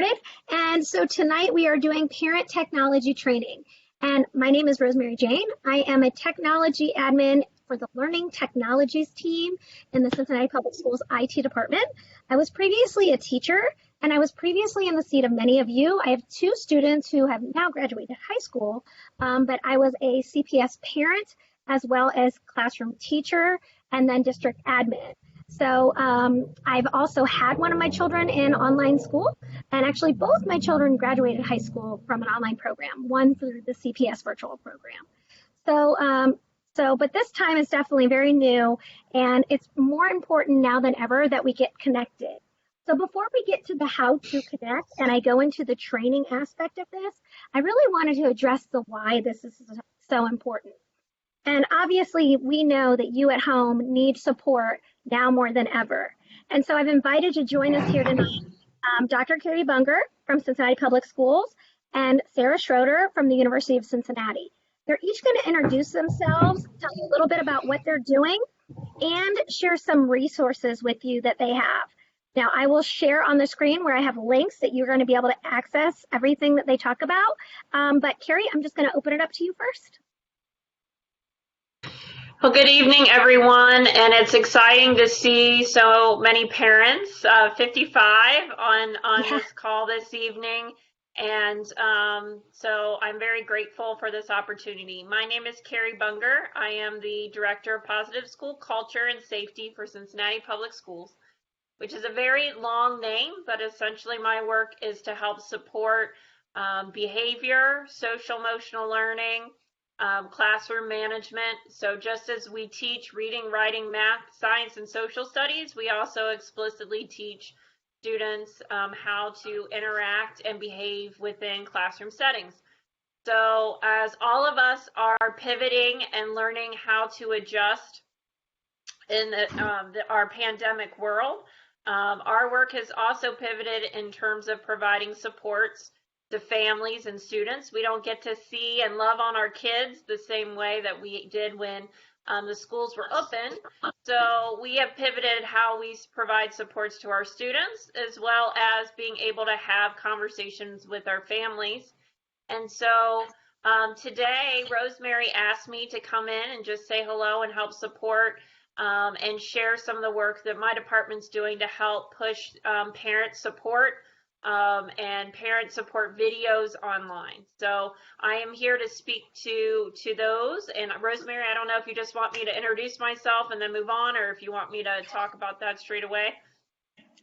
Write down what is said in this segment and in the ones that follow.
started. And so tonight we are doing parent technology training. And my name is Rosemary Jane. I am a technology admin for the Learning Technologies team in the Cincinnati Public Schools IT department. I was previously a teacher, and I was previously in the seat of many of you. I have two students who have now graduated high school, but I was a CPS parent as well as classroom teacher and then district admin. So I've also had one of my children in online school, and actually both my children graduated high school from an online program, one through the CPS virtual program. But this time is definitely very new, and it's more important now than ever that we get connected. So before we get to the how to connect and I go into the training aspect of this, I really wanted to address the why this is so important. And obviously, we know that you at home need support now more than ever. And so I've invited to join us here tonight Dr. Carrie Bunger from Cincinnati Public Schools and Sarah Schroeder from the University of Cincinnati. They're each going to introduce themselves, tell you a little bit about what they're doing, and share some resources with you that they have. Now, I will share on the screen where I have links that you're going to be able to access everything that they talk about. But Carrie, I'm just going to open it up to you first. Well, good evening, everyone, and it's exciting to see so many parents, 55 on this call this evening, and so I'm very grateful for this opportunity. My name is Carrie Bunger. I am the Director of Positive School Culture and Safety for Cincinnati Public Schools, which is a very long name, but essentially my work is to help support behavior, social emotional learning, classroom management. So just as we teach reading, writing, math, science, and social studies, we also explicitly teach students how to interact and behave within classroom settings. So as all of us are pivoting and learning how to adjust in our pandemic world, our work has also pivoted in terms of providing supports to families and students. We don't get to see and love on our kids the same way that we did when the schools were open. So we have pivoted how we provide supports to our students, as well as being able to have conversations with our families. And so today, Rosemary asked me to come in and just say hello and help support and share some of the work that my department's doing to help push parent support and parent support videos online. So I am here to speak to those. And Rosemary, I don't know if you just want me to introduce myself and then move on, or if you want me to talk about that straight away.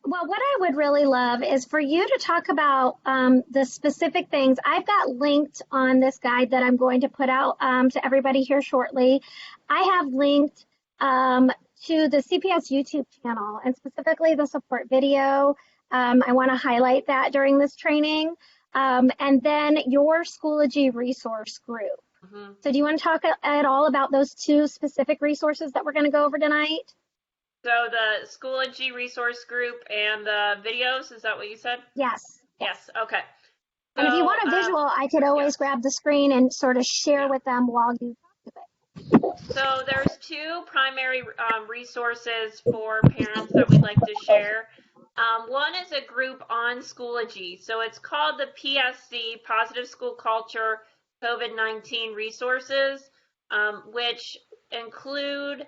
Well, what I would really love is for you to talk about the specific things. I've got linked on this guide that I'm going to put out to everybody here shortly. I have linked to the CPS YouTube channel, and specifically the support video. I want to highlight that during this training. And then your Schoology resource group. Mm-hmm. So do you want to talk at all about those two specific resources that we're going to go over tonight? So the Schoology resource group and the videos, is that what you said? Yes. Yes, okay. And if you want a visual, I could always grab the screen and sort of share with them while you talk to it. So there's two primary resources for parents that we'd like to share. One is a group on Schoology. So it's called the PSC, Positive School Culture COVID-19 Resources, which include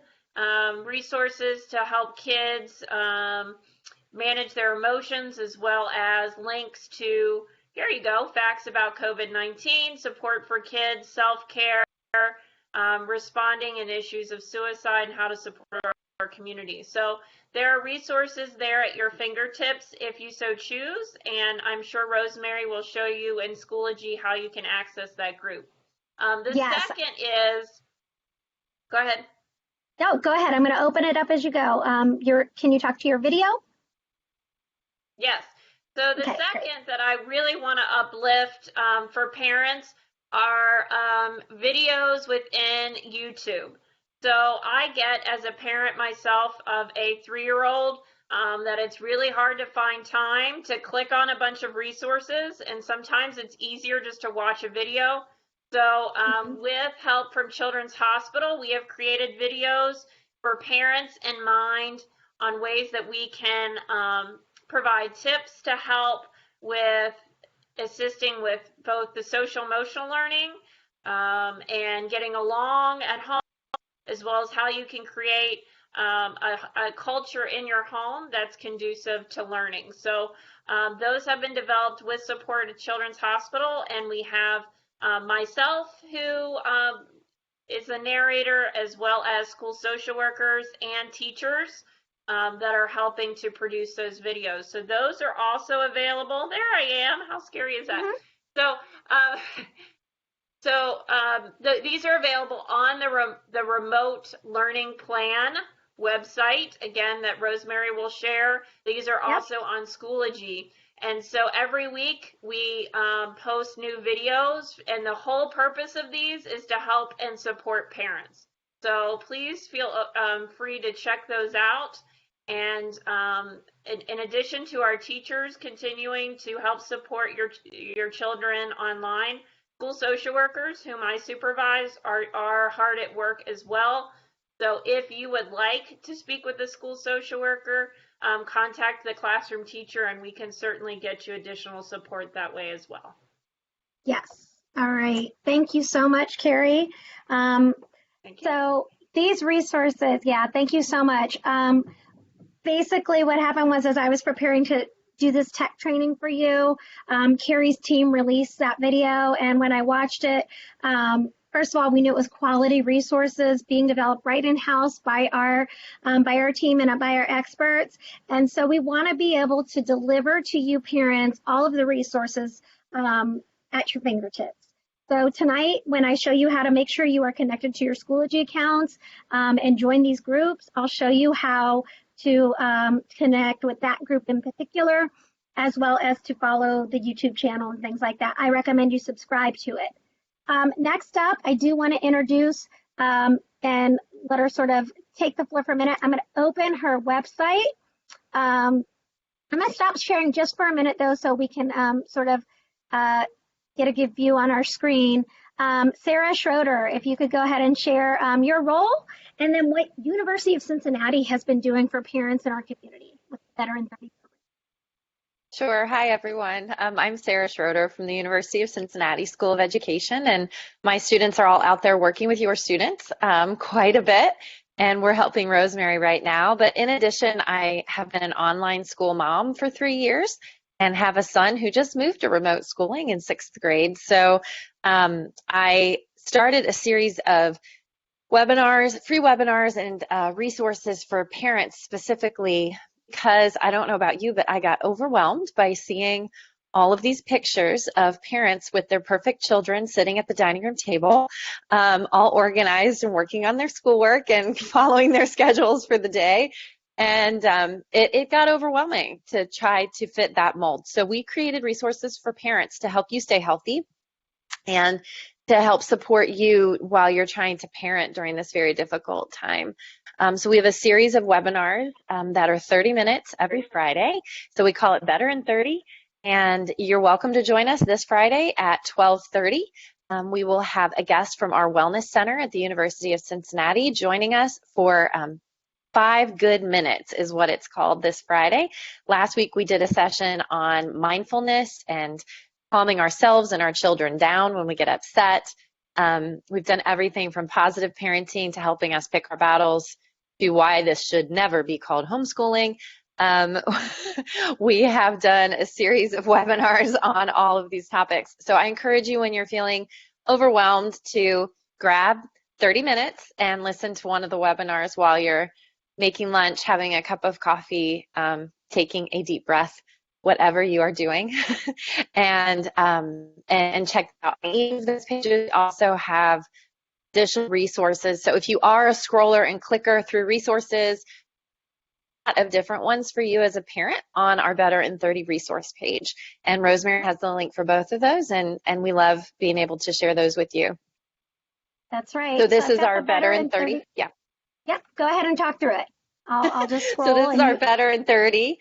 resources to help kids manage their emotions, as well as links to, here you go, facts about COVID-19, support for kids, self-care, responding in issues of suicide, and how to support our community. So there are resources there at your fingertips if you so choose, and I'm sure Rosemary will show you in Schoology how you can access that group. Second is, go ahead. No, go ahead. I'm going to open it up as you go. Can you talk to your video? Yes. So the second that I really want to uplift for parents are videos within YouTube. So I get, as a parent myself of a 3-year-old, that it's really hard to find time to click on a bunch of resources, and sometimes it's easier just to watch a video. So with help from Children's Hospital, we have created videos for parents in mind on ways that we can provide tips to help with assisting with both the social emotional learning and getting along at home, as well as how you can create a culture in your home that's conducive to learning. So those have been developed with support at Children's Hospital, and we have myself, who is the narrator, as well as school social workers and teachers that are helping to produce those videos. So those are also available. There I am. How scary is that? Mm-hmm. These are available on the remote learning plan website, again, that Rosemary will share. These are also on Schoology. And so every week we post new videos, and the whole purpose of these is to help and support parents. So please feel free to check those out. And in addition to our teachers continuing to help support your children online, school social workers, whom I supervise, are hard at work as well. So if you would like to speak with a school social worker, contact the classroom teacher, and we can certainly get you additional support that way as well. Yes. All right. Thank you so much, Carrie. Thank you. So these resources, thank you so much. Basically what happened was, as I was preparing to do this tech training for you, Carrie's team released that video, and when I watched it, first of all, we knew it was quality resources being developed right in-house by our team and by our experts. And so we want to be able to deliver to you parents all of the resources at your fingertips. So tonight, when I show you how to make sure you are connected to your Schoology accounts and join these groups, I'll show you how to connect with that group in particular, as well as to follow the YouTube channel and things like that. I recommend you subscribe to it. Next up, I do want to introduce and let her sort of take the floor for a minute. I'm going to open her website. I'm going to stop sharing just for a minute, though, so we can sort of get a good view on our screen. Sarah Schroeder, if you could go ahead and share your role, and then what University of Cincinnati has been doing for parents in our community with Veteran 30. Sure. Hi, everyone. I'm Sarah Schroeder from the University of Cincinnati School of Education, and my students are all out there working with your students quite a bit, and we're helping Rosemary right now. But in addition, I have been an online school mom for 3 years and have a son who just moved to remote schooling in 6th grade. So I started a series of webinars, free webinars, and resources for parents specifically because I don't know about you, but I got overwhelmed by seeing all of these pictures of parents with their perfect children sitting at the dining room table, all organized and working on their schoolwork and following their schedules for the day. And it got overwhelming to try to fit that mold. So we created resources for parents to help you stay healthy and to help support you while you're trying to parent during this very difficult time. So we have a series of webinars that are 30 minutes every Friday. So we call it Better in 30. And you're welcome to join us this Friday at 12:30. We will have a guest from our Wellness Center at the University of Cincinnati joining us for 5 good minutes is what it's called this Friday. Last week we did a session on mindfulness and calming ourselves and our children down when we get upset. We've done everything from positive parenting to helping us pick our battles to why this should never be called homeschooling. We have done a series of webinars on all of these topics. So I encourage you when you're feeling overwhelmed to grab 30 minutes and listen to one of the webinars while you're making lunch, having a cup of coffee, taking a deep breath, whatever you are doing, and check out any of those pages. Also have additional resources. So if you are a scroller and clicker through resources, a lot of different ones for you as a parent on our Better in 30 resource page. And Rosemary has the link for both of those, and we love being able to share those with you. That's right. So this is our Better in 30. Yeah. Yep. Go ahead and talk through it. I'll just scroll. So this is our Better in 30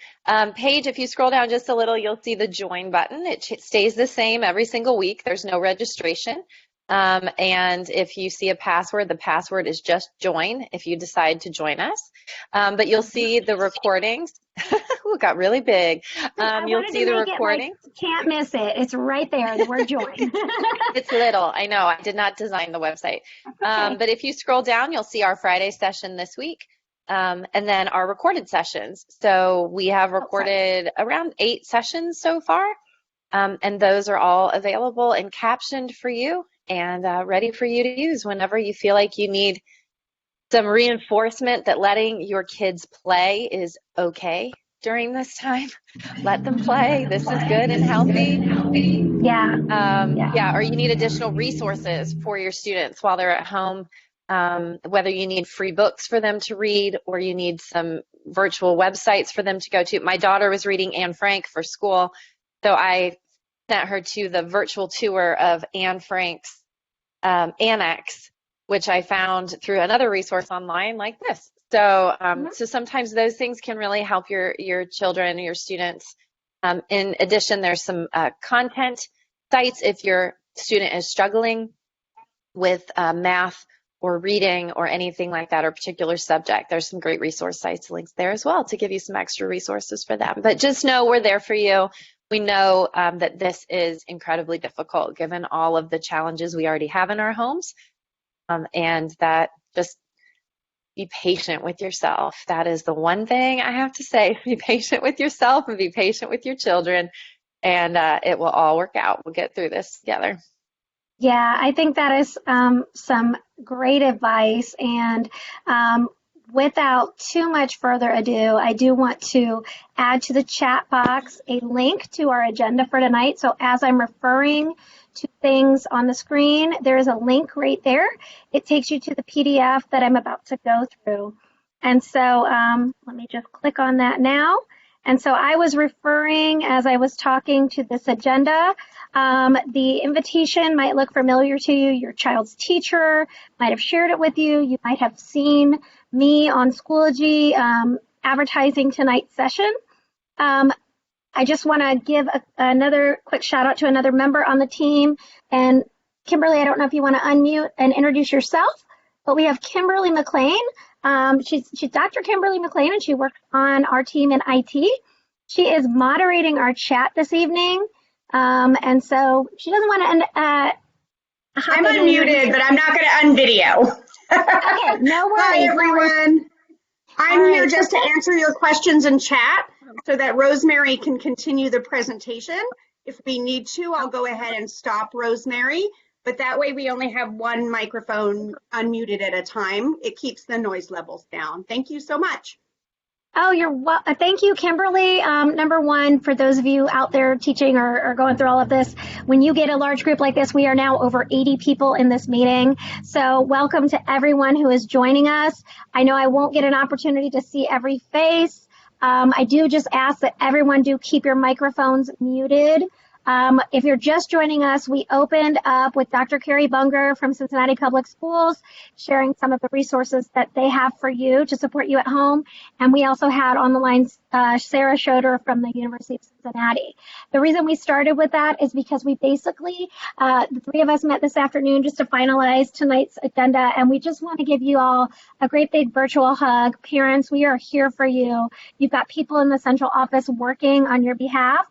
page. If you scroll down just a little, you'll see the join button. It stays the same every single week. There's no registration. And if you see a password, the password is just join if you decide to join us. But you'll see the recordings. Ooh, it got really big. You'll see the recording. Can't miss it. It's right there, the word join. It's little. I know. I did not design the website. Okay. But if you scroll down, you'll see our Friday session this week. And then our recorded sessions. So we have recorded around 8 sessions so far. And those are all available and captioned for you and ready for you to use whenever you feel like you need some reinforcement that letting your kids play is okay during this time. Let them play. This is good and healthy. Yeah. Or you need additional resources for your students while they're at home, whether you need free books for them to read or you need some virtual websites for them to go to. My daughter was reading Anne Frank for school, so I sent her to the virtual tour of Anne Frank's Annex, which I found through another resource online like this. So, so sometimes those things can really help your children, your students. In addition, there's some content sites if your student is struggling with math or reading or anything like that, or a particular subject. There's some great resource sites links there as well to give you some extra resources for them. But just know we're there for you. We know that this is incredibly difficult given all of the challenges we already have in our homes, and that just be patient with yourself. That is the one thing I have to say. Be patient with yourself and be patient with your children, and it will all work out. We'll get through this together. Yeah, I think that is some great advice. And without too much further ado, I do want to add to the chat box a link to our agenda for tonight. So as I'm referring to things on the screen, there is a link right there. It takes you to the PDF that I'm about to go through. And so let me just click on that now. And so I was referring as I was talking to this agenda. The invitation might look familiar to you. Your child's teacher might have shared it with you. You might have seen me on Schoology advertising tonight's session. I just want to give another quick shout out to another member on the team. And Kimberly, I don't know if you want to unmute and introduce yourself, but we have Kimberly McClain. She's Dr. Kimberly McClain, and she works on our team in IT. She is moderating our chat this evening. And so she doesn't want to I'm unmuted, but I'm not going to unvideo. Okay, no worries. Hi, everyone. I'm here just to answer your questions in chat so that Rosemary can continue the presentation. If we need to, I'll go ahead and stop Rosemary, but that way we only have one microphone unmuted at a time. It keeps the noise levels down. Thank you so much. Oh, thank you, Kimberly. Number one, for those of you out there teaching or going through all of this, when you get a large group like this, we are now over 80 people in this meeting. So welcome to everyone who is joining us. I know I won't get an opportunity to see every face. I do just ask that everyone do keep your microphones muted. If you're just joining us, we opened up with Dr. Carrie Bunger from Cincinnati Public Schools, sharing some of the resources that they have for you to support you at home. And we also had on the line Sarah Schroeder from the University of Cincinnati. The reason we started with that is because we basically, the three of us met this afternoon just to finalize tonight's agenda, and we just want to give you all a great big virtual hug. Parents, we are here for you. You've got people in the central office working on your behalf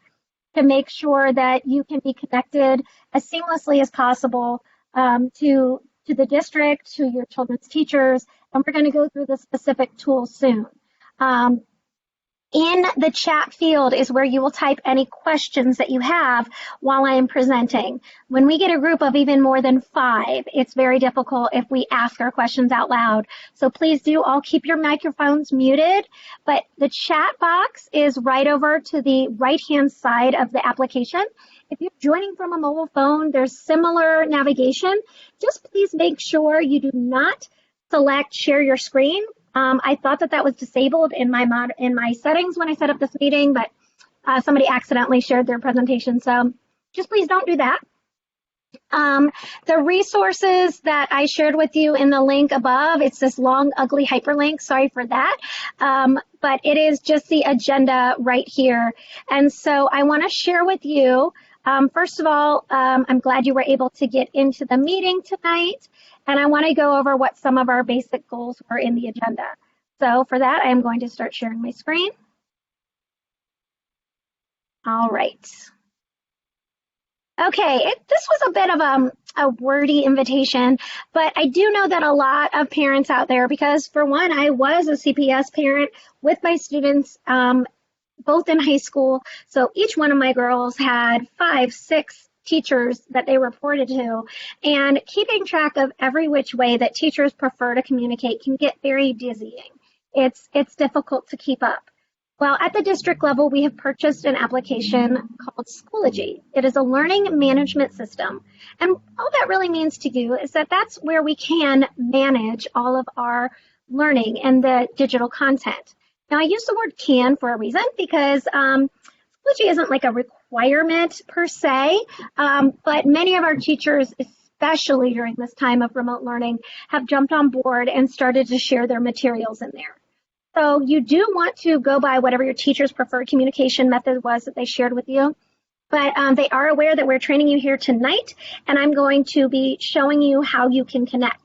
to make sure that you can be connected as seamlessly as possible to the district, to your children's teachers, and we're going to go through the specific tools soon. In the chat field is where you will type any questions that you have while I am presenting. When we get a group of even more than 5, it's very difficult if we ask our questions out loud. So please do all keep your microphones muted, but the chat box is right over to the right-hand side of the application. If you're joining from a mobile phone, there's similar navigation. Just please make sure you do not select share your screen. I thought that was disabled in my settings when I set up this meeting, but somebody accidentally shared their presentation. So just please don't do that. The resources that I shared with you in the link above, it's this long, ugly hyperlink. Sorry for that. But it is just the agenda right here. And so I want to share with you First of all, I'm glad you were able to get into the meeting tonight, and I want to go over what some of our basic goals were in the agenda. So for that, I am going to start sharing my screen. All right. Okay, this was a bit of a wordy invitation, but I do know that a lot of parents out there, because for one, I was a CPS parent with my students both in high school. So each one of my girls had 5, 6 teachers that they reported to, and keeping track of every which way that teachers prefer to communicate can get very dizzying. It's difficult to keep up. Well, at the district level, we have purchased an application called Schoology. It is a learning management system. And all that really means to you is that that's where we can manage all of our learning and the digital content. Now, I use the word can for a reason, because Schoology isn't like a requirement per se, but many of our teachers, especially during this time of remote learning, have jumped on board and started to share their materials in there. So you do want to go by whatever your teacher's preferred communication method was that they shared with you. But they are aware that we're training you here tonight, and I'm going to be showing you how you can connect.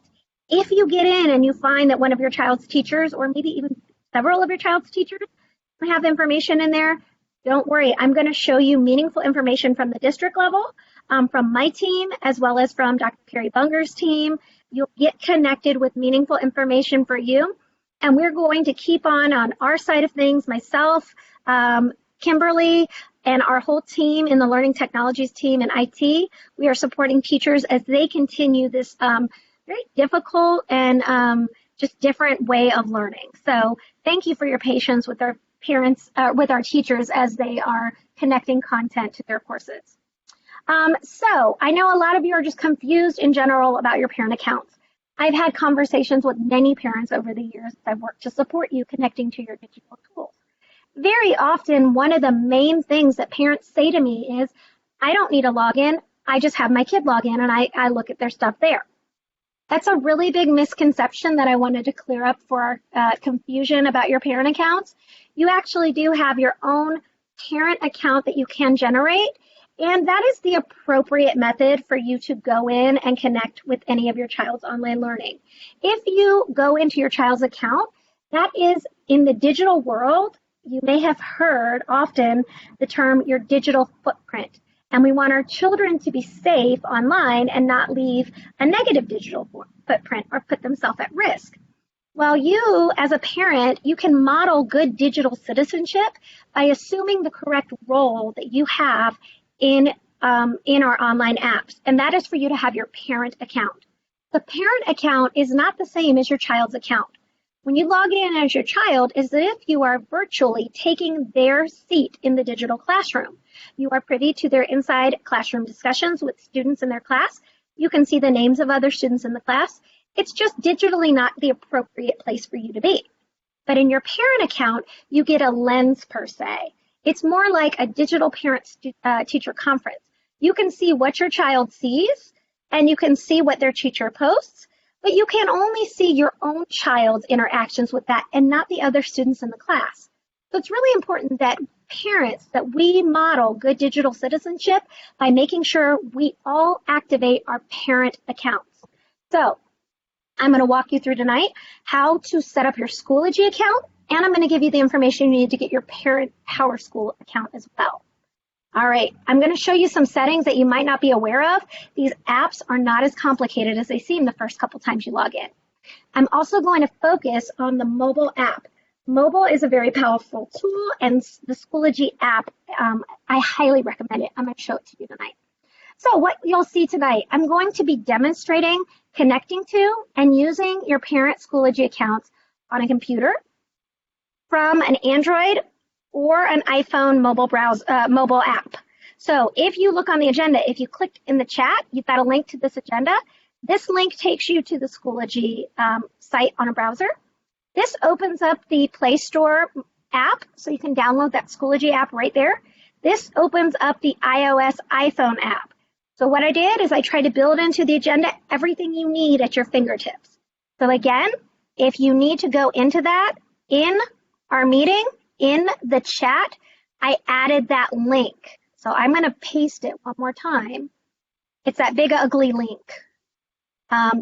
If you get in and you find that one of your child's teachers, or maybe even several of your child's teachers, have information in there, don't worry. I'm going to show you meaningful information from the district level, from my team, as well as from Dr. Carrie Bunger's team. You'll get connected with meaningful information for you. And we're going to keep on our side of things, myself, Kimberly, and our whole team in the Learning Technologies team in IT. We are supporting teachers as they continue this very difficult and just different way of learning. So thank you for your patience with our parents, with our teachers as they are connecting content to their courses. So I know a lot of you are just confused in general about your parent accounts. I've had conversations with many parents over the years as I've worked to support you connecting to your digital tools. Very often, one of the main things that parents say to me is, I don't need a login, I just have my kid log in and I look at their stuff there. That's a really big misconception that I wanted to clear up for our confusion about your parent accounts. You actually do have your own parent account that you can generate, and that is the appropriate method for you to go in and connect with any of your child's online learning. If you go into your child's account, that is in the digital world, you may have heard often the term your digital footprint. And we want our children to be safe online and not leave a negative digital footprint or put themselves at risk. Well, you, as a parent, you can model good digital citizenship by assuming the correct role that you have in our online apps, and that is for you to have your parent account. The parent account is not the same as your child's account. When you log in as your child, it's as if you are virtually taking their seat in the digital classroom. You are privy to their inside classroom discussions with students in their class. You can see the names of other students in the class. It's just digitally not the appropriate place for you to be. But in your parent account, you get a lens per se. It's more like a digital parent-teacher conference. You can see what your child sees, and you can see what their teacher posts, but you can only see your own child's interactions with that and not the other students in the class. So it's really important that parents, that we model good digital citizenship by making sure we all activate our parent accounts. So I'm going to walk you through tonight how to set up your Schoology account, and I'm going to give you the information you need to get your parent PowerSchool account as well. All right, I'm going to show you some settings that you might not be aware of. These apps are not as complicated as they seem the first couple times you log in. I'm also going to focus on the mobile app. Mobile is a very powerful tool, and the Schoology app, I highly recommend it. I'm going to show it to you tonight. So what you'll see tonight, I'm going to be demonstrating connecting to and using your parent Schoology accounts on a computer, from an Android or an iPhone mobile app. So if you look on the agenda, if you click in the chat, you've got a link to this agenda. This link takes you to the Schoology site on a browser. This opens up the Play Store app, so you can download that Schoology app right there. This opens up the iOS iPhone app. So what I did is I tried to build into the agenda everything you need at your fingertips. So again, if you need to go into that in our meeting, in the chat, I added that link. So So I'm going to paste it one more time. It's that big ugly link.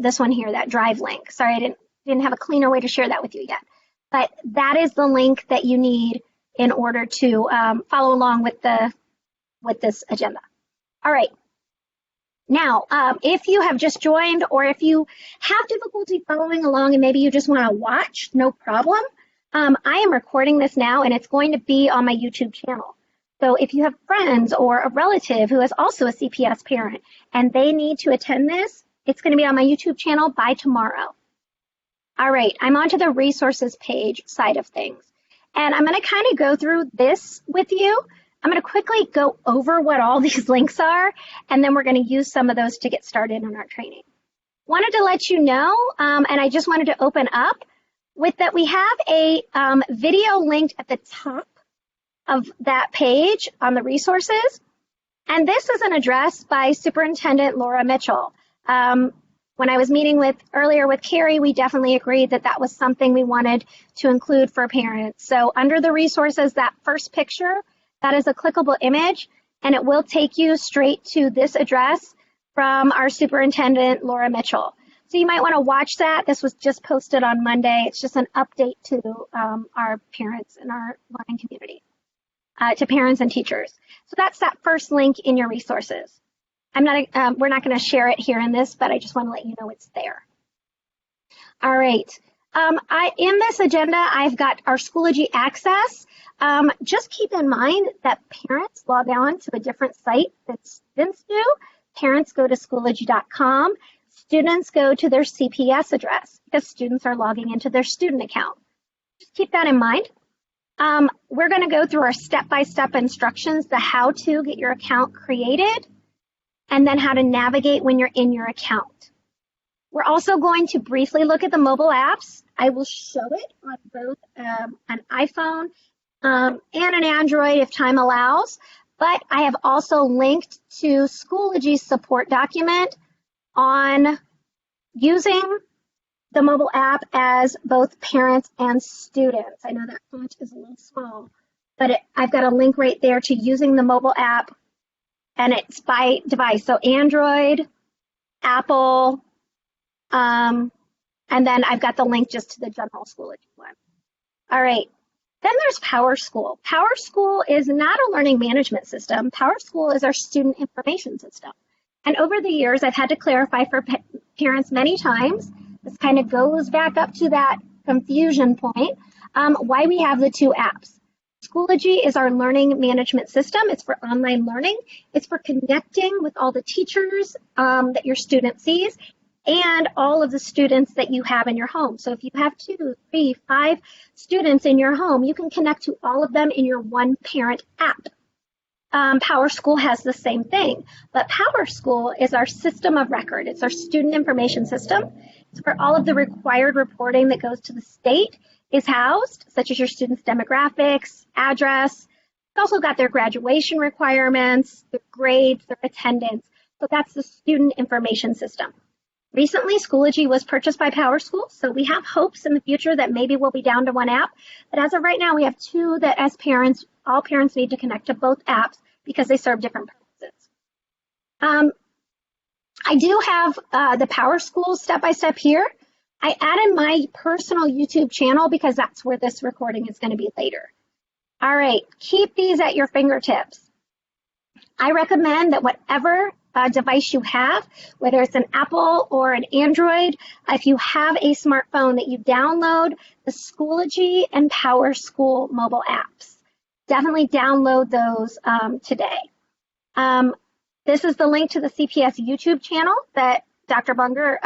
This one here, that drive link. Sorry, I didn't have a cleaner way to share that with you yet. But that is the link that you need in order to follow along with this agenda. All right. Now, if you have just joined or if you have difficulty following along and maybe you just want to watch, no problem. I am recording this now and it's going to be on my YouTube channel. So if you have friends or a relative who is also a CPS parent and they need to attend this, it's going to be on my YouTube channel by tomorrow. All right, I'm onto the resources page side of things. And I'm going to kind of go through this with you. I'm going to quickly go over what all these links are, and then we're going to use some of those to get started on our training. Wanted to let you know, and I just wanted to open up with that we have a video linked at the top of that page on the resources. And this is an address by Superintendent Laura Mitchell. When I was meeting earlier with Carrie, we definitely agreed that that was something we wanted to include for parents. So under the resources, that first picture, that is a clickable image, and it will take you straight to this address from our superintendent, Laura Mitchell. So you might want to watch that. This was just posted on Monday. It's just an update to our parents and our learning community, to parents and teachers. So that's that first link in your resources. We're not going to share it here in this, but I just want to let you know it's there. All right. In this agenda, I've got our Schoology access. Just keep in mind that parents log on to a different site that students do. Parents go to Schoology.com. Students go to their CPS address because students are logging into their student account. Just keep that in mind. We're going to go through our step-by-step instructions, the how to get your account created, and then how to navigate when you're in your account. We're also going to briefly look at the mobile apps. I will show it on both an iPhone and an Android if time allows, but I have also linked to Schoology's support document on using the mobile app as both parents and students. I know that font is a little small, but I've got a link right there to using the mobile app, and it's by device. So Android, Apple, and then I've got the link just to the general Schoology one. All right. Then there's PowerSchool. PowerSchool is not a learning management system. PowerSchool is our student information system. And over the years, I've had to clarify for parents many times, this kind of goes back up to that confusion point, why we have the two apps. Schoology is our learning management system. It's for online learning. It's for connecting with all the teachers that your student sees and all of the students that you have in your home. So if you have 2, 3, 5 students in your home, you can connect to all of them in your one parent app. PowerSchool has the same thing, but PowerSchool is our system of record. It's our student information system. It's where all of the required reporting that goes to the state is housed, such as your students' demographics, address. It's also got their graduation requirements, their grades, their attendance. So that's the student information system. Recently, Schoology was purchased by PowerSchool, so we have hopes in the future that maybe we'll be down to one app. But as of right now, we have 2 that as parents, all parents need to connect to both apps because they serve different purposes. I do have the PowerSchool step-by-step here. I added my personal YouTube channel because that's where this recording is going to be later. All right, keep these at your fingertips. I recommend that whatever device you have, whether it's an Apple or an Android, if you have a smartphone, that you download the Schoology and PowerSchool mobile apps. Definitely download those today. This is the link to the CPS YouTube channel that Dr. Bunger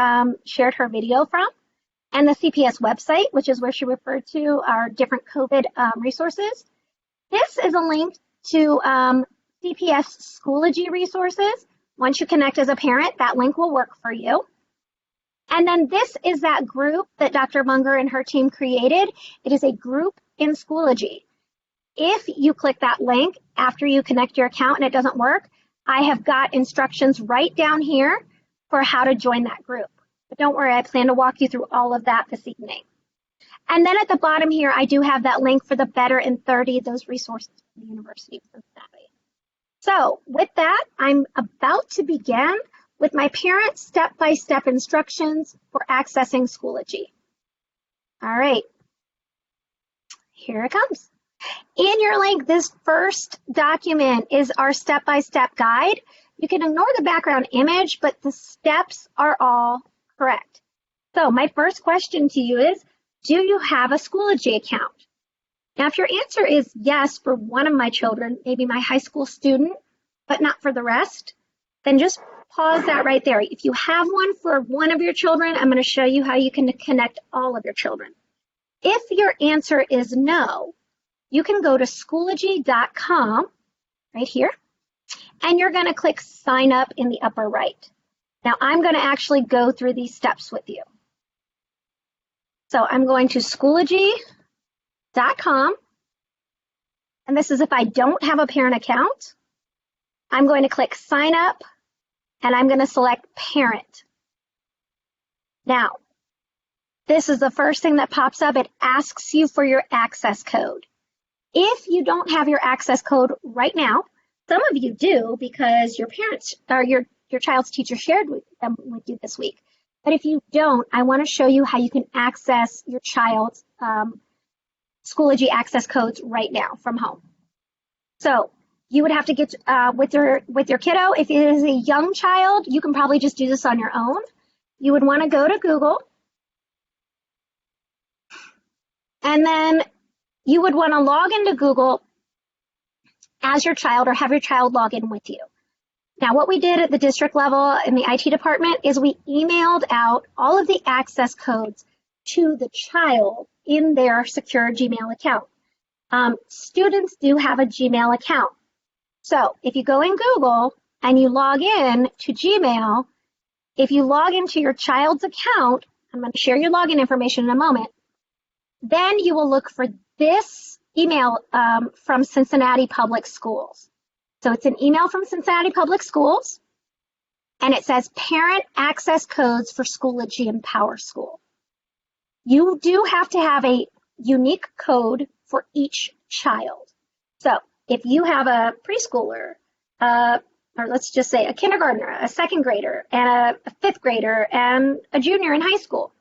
shared her video from, and the CPS website, which is where she referred to our different COVID resources. This is a link to CPS Schoology resources. Once you connect as a parent, that link will work for you. And then this is that group that Dr. Bunger and her team created. It is a group in Schoology. If you click that link after you connect your account and it doesn't work, I have got instructions right down here for how to join that group. But don't worry, I plan to walk you through all of that this evening. And then at the bottom here, I do have that link for the Better in 30, those resources from the University of Cincinnati. So with that, I'm about to begin with my parent step-by-step instructions for accessing Schoology. All right, here it comes. In your link, this first document is our step-by-step guide. You can ignore the background image, but the steps are all correct. So my first question to you is, do you have a Schoology account? Now, if your answer is yes for one of my children, maybe my high school student, but not for the rest, then just pause that right there. If you have one for one of your children, I'm going to show you how you can connect all of your children. If your answer is no, you can go to Schoology.com right here, and you're going to click sign up in the upper right. Now, I'm going to actually go through these steps with you. So I'm going to Schoology.com, and this is if I don't have a parent account. I'm going to click sign up, and I'm going to select parent. Now, this is the first thing that pops up. It asks you for your access code. If you don't have your access code right now, some of you do because your parents or your child's teacher shared them with you this week. But if you don't, I want to show you how you can access your child's Schoology access codes right now from home. So you would have to get with your kiddo. If it is a young child, you can probably just do this on your own. You would want to go to Google, and then you would want to log into Google as your child or have your child log in with you. Now, what we did at the district level in the IT department is we emailed out all of the access codes to the child in their secure Gmail account. Students do have a Gmail account. So if you go in Google and you log in to Gmail, if you log into your child's account, I'm going to share your login information in a moment, then you will look for this email from Cincinnati Public Schools. So it's an email from Cincinnati Public Schools, and it says Parent Access Codes for Schoology and PowerSchool. You do have to have a unique code for each child. So if you have a preschooler, or let's just say a kindergartner, a second grader, and a fifth grader, and a junior in high school,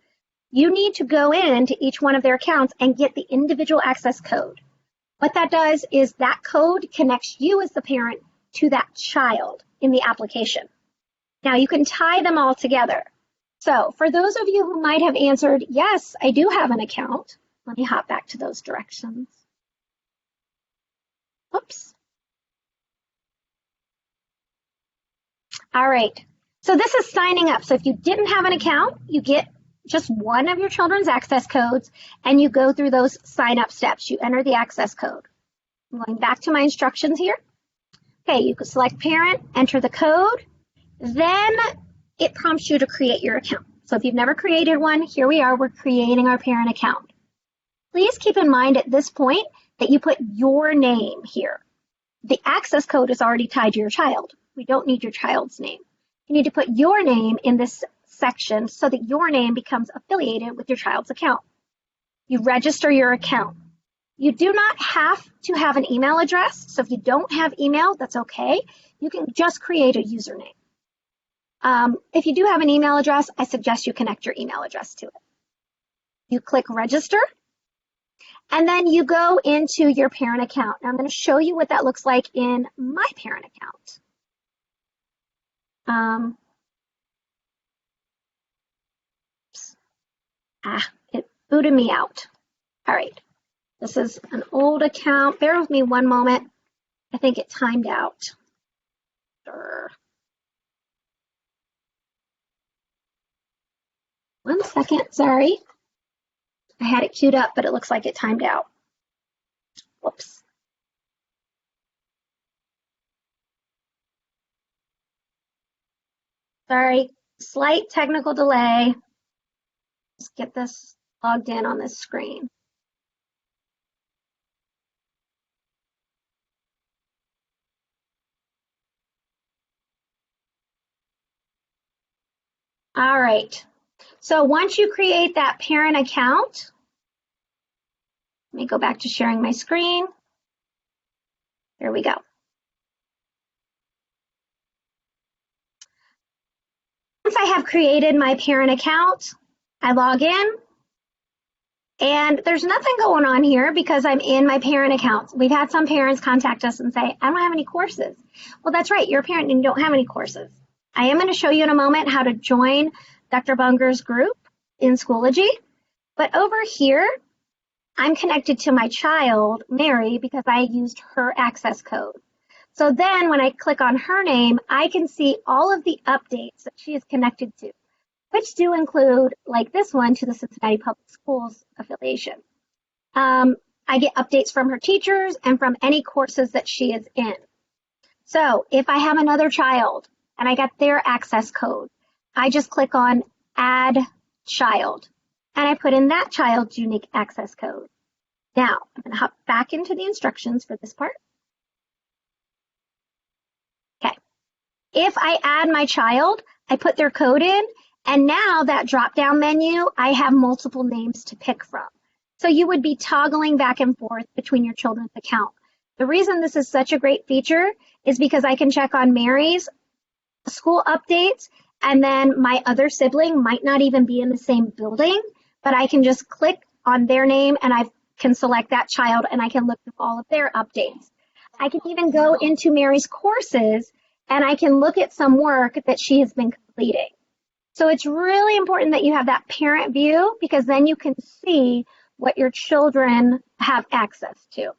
you need to go into each one of their accounts and get the individual access code. What that does is that code connects you as the parent to that child in the application. Now you can tie them all together. So for those of you who might have answered, yes, I do have an account, let me hop back to those directions. Oops. All right, so this is signing up. So if you didn't have an account, you get just one of your children's access codes, and you go through those sign up steps. You enter the access code. I'm going back to my instructions here. Okay, you can select parent, enter the code, then it prompts you to create your account. So if you've never created one, here we are, we're creating our parent account. Please keep in mind at this point that you put your name here. The access code is already tied to your child. We don't need your child's name. You need to put your name in this section so that your name becomes affiliated with your child's account. You register your account. You do not have to have an email address. So if you don't have email, that's okay. You can just create a username. If you do have an email address, I suggest you connect your email address to it. You click register, and then you go into your parent account. Now I'm going to show you what that looks like in my parent account. It booted me out. All right, this is an old account. Bear with me one moment. I think it timed out. One second, sorry. I had it queued up, but it looks like it timed out. Whoops. Sorry, slight technical delay. Let's get this logged in on this screen. All right, so once you create that parent account, let me go back to sharing my screen. There we go. have created my parent account. I log in, and there's nothing going on here because I'm in my parent account. We've had some parents contact us and say, I don't have any courses. Well, that's right. You're a parent and you don't have any courses. I am going to show you in a moment how to join Dr. Bunger's group in Schoology. But over here, I'm connected to my child, Mary, because I used her access code. So then when I click on her name, I can see all of the updates that she is connected to, which do include, like this one, to the Cincinnati Public Schools affiliation. I get updates from her teachers and from any courses that she is in. So if I have another child and I got their access code, I just click on Add Child, and I put in that child's unique access code. Now, I'm going to hop back into the instructions for this part. Okay. If I add my child, I put their code in, and now that drop-down menu, I have multiple names to pick from. So you would be toggling back and forth between your children's account. The reason this is such a great feature is because I can check on Mary's school updates, and then my other sibling might not even be in the same building, but I can just click on their name and I can select that child and I can look through all of their updates. I can even go into Mary's courses and I can look at some work that she has been completing. So it's really important that you have that parent view because then you can see what your children have access to.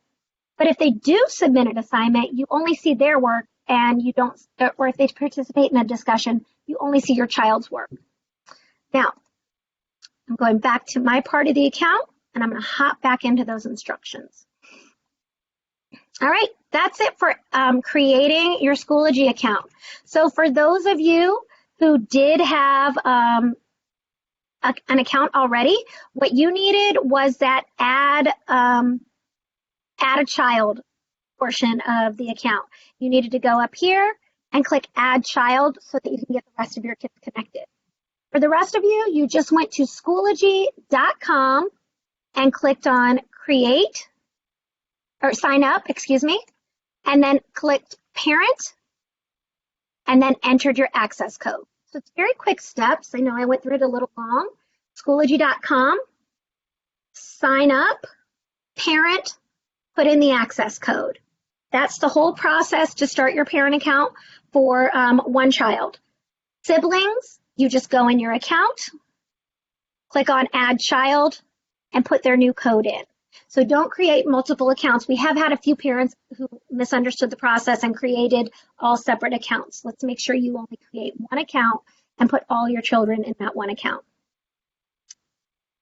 But if they do submit an assignment, you only see their work and you don't, or if they participate in a discussion, you only see your child's work. Now, I'm going back to my part of the account and I'm going to hop back into those instructions. All right, that's it for creating your Schoology account. So for those of you who did have an account already, what you needed was that add a child portion of the account. You needed to go up here and click Add Child so that you can get the rest of your kids connected. For the rest of you, you just went to Schoology.com and clicked on Create, or Sign Up, excuse me, and then clicked Parent, and then entered your access code. So it's very quick steps. I know I went through it a little long. Schoology.com, sign up, parent, put in the access code. That's the whole process to start your parent account for one child. Siblings, you just go in your account, click on Add Child, and put their new code in. So don't create multiple accounts. We have had a few parents who misunderstood the process and created all separate accounts. Let's make sure you only create one account and put all your children in that one account.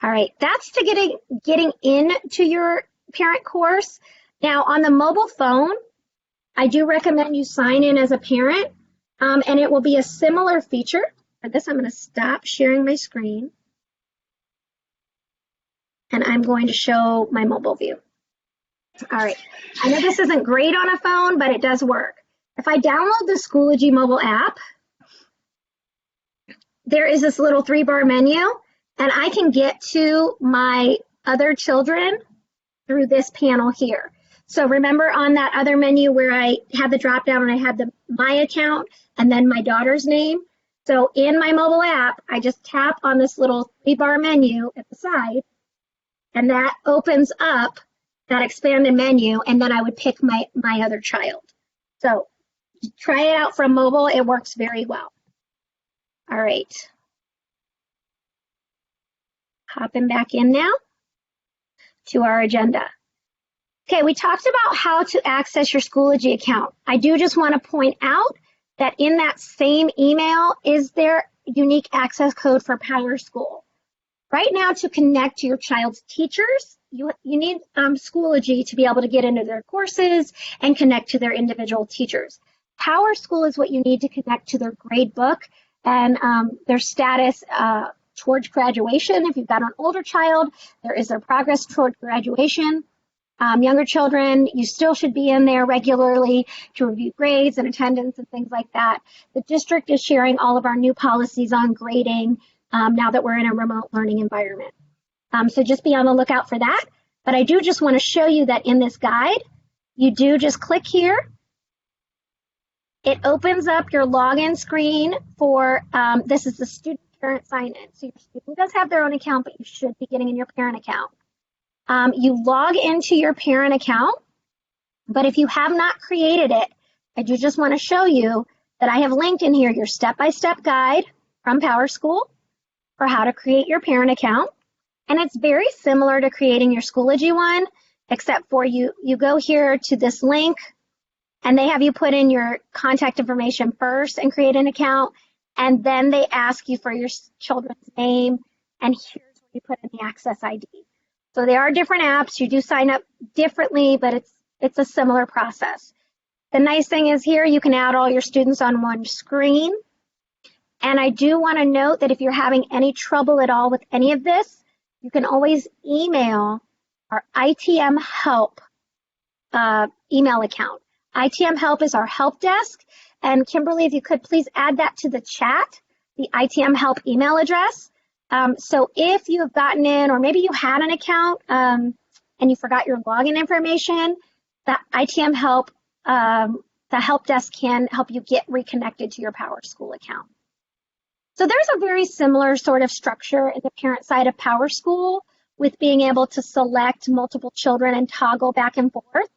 All right, that's to getting into your parent course. Now on the mobile phone, I do recommend you sign in as a parent, and it will be a similar feature. For this, I'm going to stop sharing my screen. And I'm going to show my mobile view. All right, I know this isn't great on a phone, but it does work. If I download the Schoology mobile app, there is this little 3-bar menu, and I can get to my other children through this panel here. So remember on that other menu where I had the drop down and I had my account and then my daughter's name? So in my mobile app, I just tap on this little 3-bar menu at the side, and that opens up that expanded menu, and then I would pick my other child. So try it out from mobile. It works very well. All right. Hopping back in now to our agenda. Okay, we talked about how to access your Schoology account. I do just want to point out that in that same email is their unique access code for PowerSchool. Right now, to connect to your child's teachers, you need Schoology to be able to get into their courses and connect to their individual teachers. PowerSchool is what you need to connect to their grade book and their status towards graduation. If you've got an older child, there is their progress toward graduation. Younger children, you still should be in there regularly to review grades and attendance and things like that. The district is sharing all of our new policies on grading now that we're in a remote learning environment. So just be on the lookout for that. But I do just want to show you that in this guide, you do just click here it opens up your login screen for, this is the student parent sign-in. So your student does have their own account, but you should be getting in your parent account. You log into your parent account, but if you have not created it, I do just want to show you that I have linked in here your step-by-step guide from PowerSchool for how to create your parent account. And it's very similar to creating your Schoology one, except for you go here to this link, and they have you put in your contact information first and create an account, and then they ask you for your children's name, and here's where you put in the access ID. So they are different apps. You do sign up differently, but it's a similar process. The nice thing is here you can add all your students on one screen. And I do want to note that if you're having any trouble at all with any of this, you can always email our ITM Help email account. ITM Help is our help desk. And Kimberly, if you could please add that to the chat, the ITM Help email address. So if you have gotten in, or maybe you had an account and you forgot your login information, the ITM Help, the help desk can help you get reconnected to your PowerSchool account. So there's a very similar sort of structure in the parent side of PowerSchool with being able to select multiple children and toggle back and forth.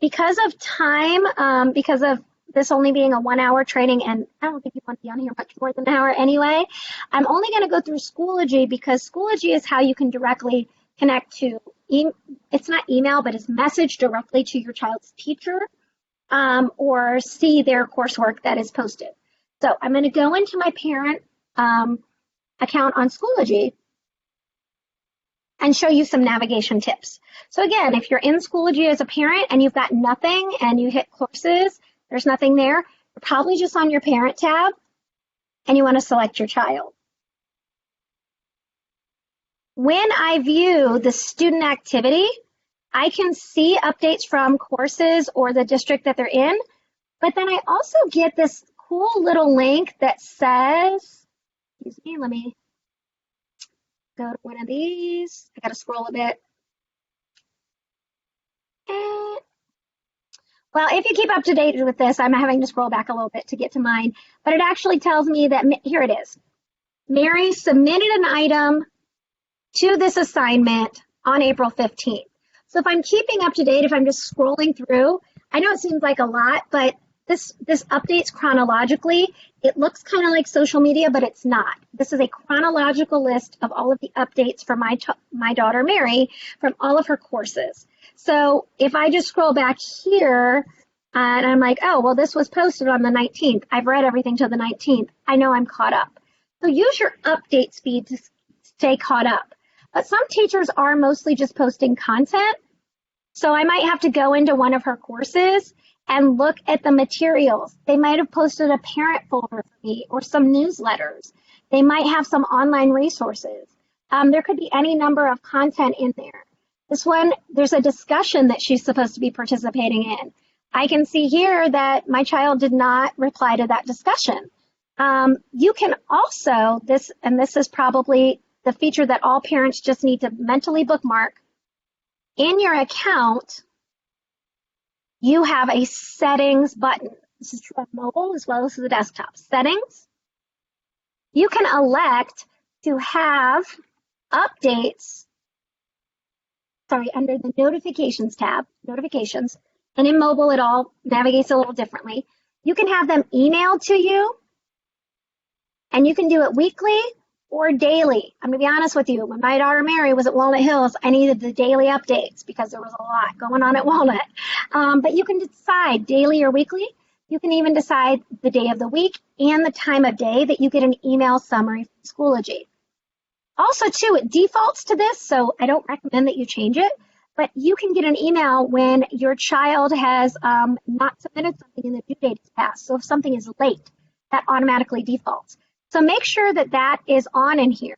Because of time, because of this only being a 1 hour training, and I don't think you want to be on here much more than an hour anyway, I'm only going to go through Schoology because Schoology is how you can directly connect to, it's not email, but it's message directly to your child's teacher or see their coursework that is posted. So I'm going to go into my parent account on Schoology and show you some navigation tips. So again, if you're in Schoology as a parent and you've got nothing and you hit courses, there's nothing there, you're probably just on your parent tab and you want to select your child. When I view the student activity, I can see updates from courses or the district that they're in, but then I also get this cool little link that says, excuse me, let me go to one of these. I got to scroll a bit. Well, if you keep up to date with this, I'm having to scroll back a little bit to get to mine, but it actually tells me that, here it is. Mary submitted an item to this assignment on April 15th. So if I'm keeping up to date, if I'm just scrolling through, I know it seems like a lot, but this updates chronologically. It looks kind of like social media, but it's not. This is a chronological list of all of the updates for my daughter, Mary, from all of her courses. So if I just scroll back here and I'm like, oh, well, this was posted on the 19th. I've read everything till the 19th. I know I'm caught up. So use your update speed to stay caught up. But some teachers are mostly just posting content. So I might have to go into one of her courses and look at the materials. They might have posted a parent folder for me or some newsletters. They might have some online resources. There could be any number of content in there. This one, there's a discussion that she's supposed to be participating in. I can see here that my child did not reply to that discussion. You can also, this is probably the feature that all parents just need to mentally bookmark. In your account, you have a settings button. This is true on mobile as well as the desktop. Settings. You can elect to have updates, under the notifications tab, notifications, and in mobile it all navigates a little differently. You can have them emailed to you, and you can do it weekly or daily. I'm gonna be honest with you, when my daughter Mary was at Walnut Hills, I needed the daily updates because there was a lot going on at Walnut. But you can decide daily or weekly. You can even decide the day of the week and the time of day that you get an email summary from Schoology. Also, too, it defaults to this, so I don't recommend that you change it, but you can get an email when your child has not submitted something and the due date is passed. So if something is late, that automatically defaults. So make sure that that is on in here.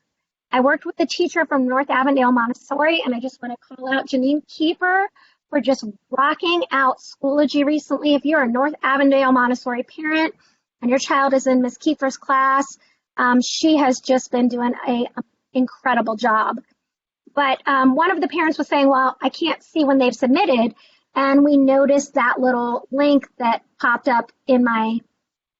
I worked with a teacher from North Avondale Montessori, and I just want to call out Janine Kiefer for just rocking out Schoology recently. If you're a North Avondale Montessori parent and your child is in Ms. Kiefer's class, she has just been doing an incredible job. But one of the parents was saying, well, I can't see when they've submitted. and we noticed that little link that popped up in my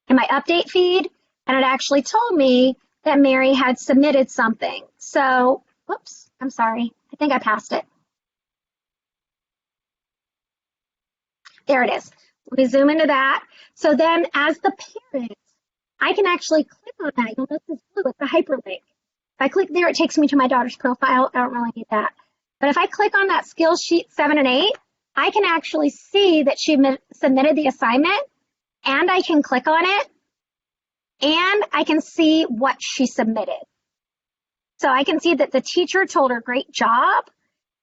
update feed, and it actually told me that Mary had submitted something. So, whoops, I'm sorry. I think I passed it. There it is. Let me zoom into that. So then as the parent, I can actually click on that. You'll notice it's blue. It's a hyperlink. If I click there, it takes me to my daughter's profile. I don't really need that. But if I click on that skills sheet 7 and 8, I can actually see that she submitted the assignment, and I can click on it, and I can see what she submitted. So I can see that the teacher told her great job,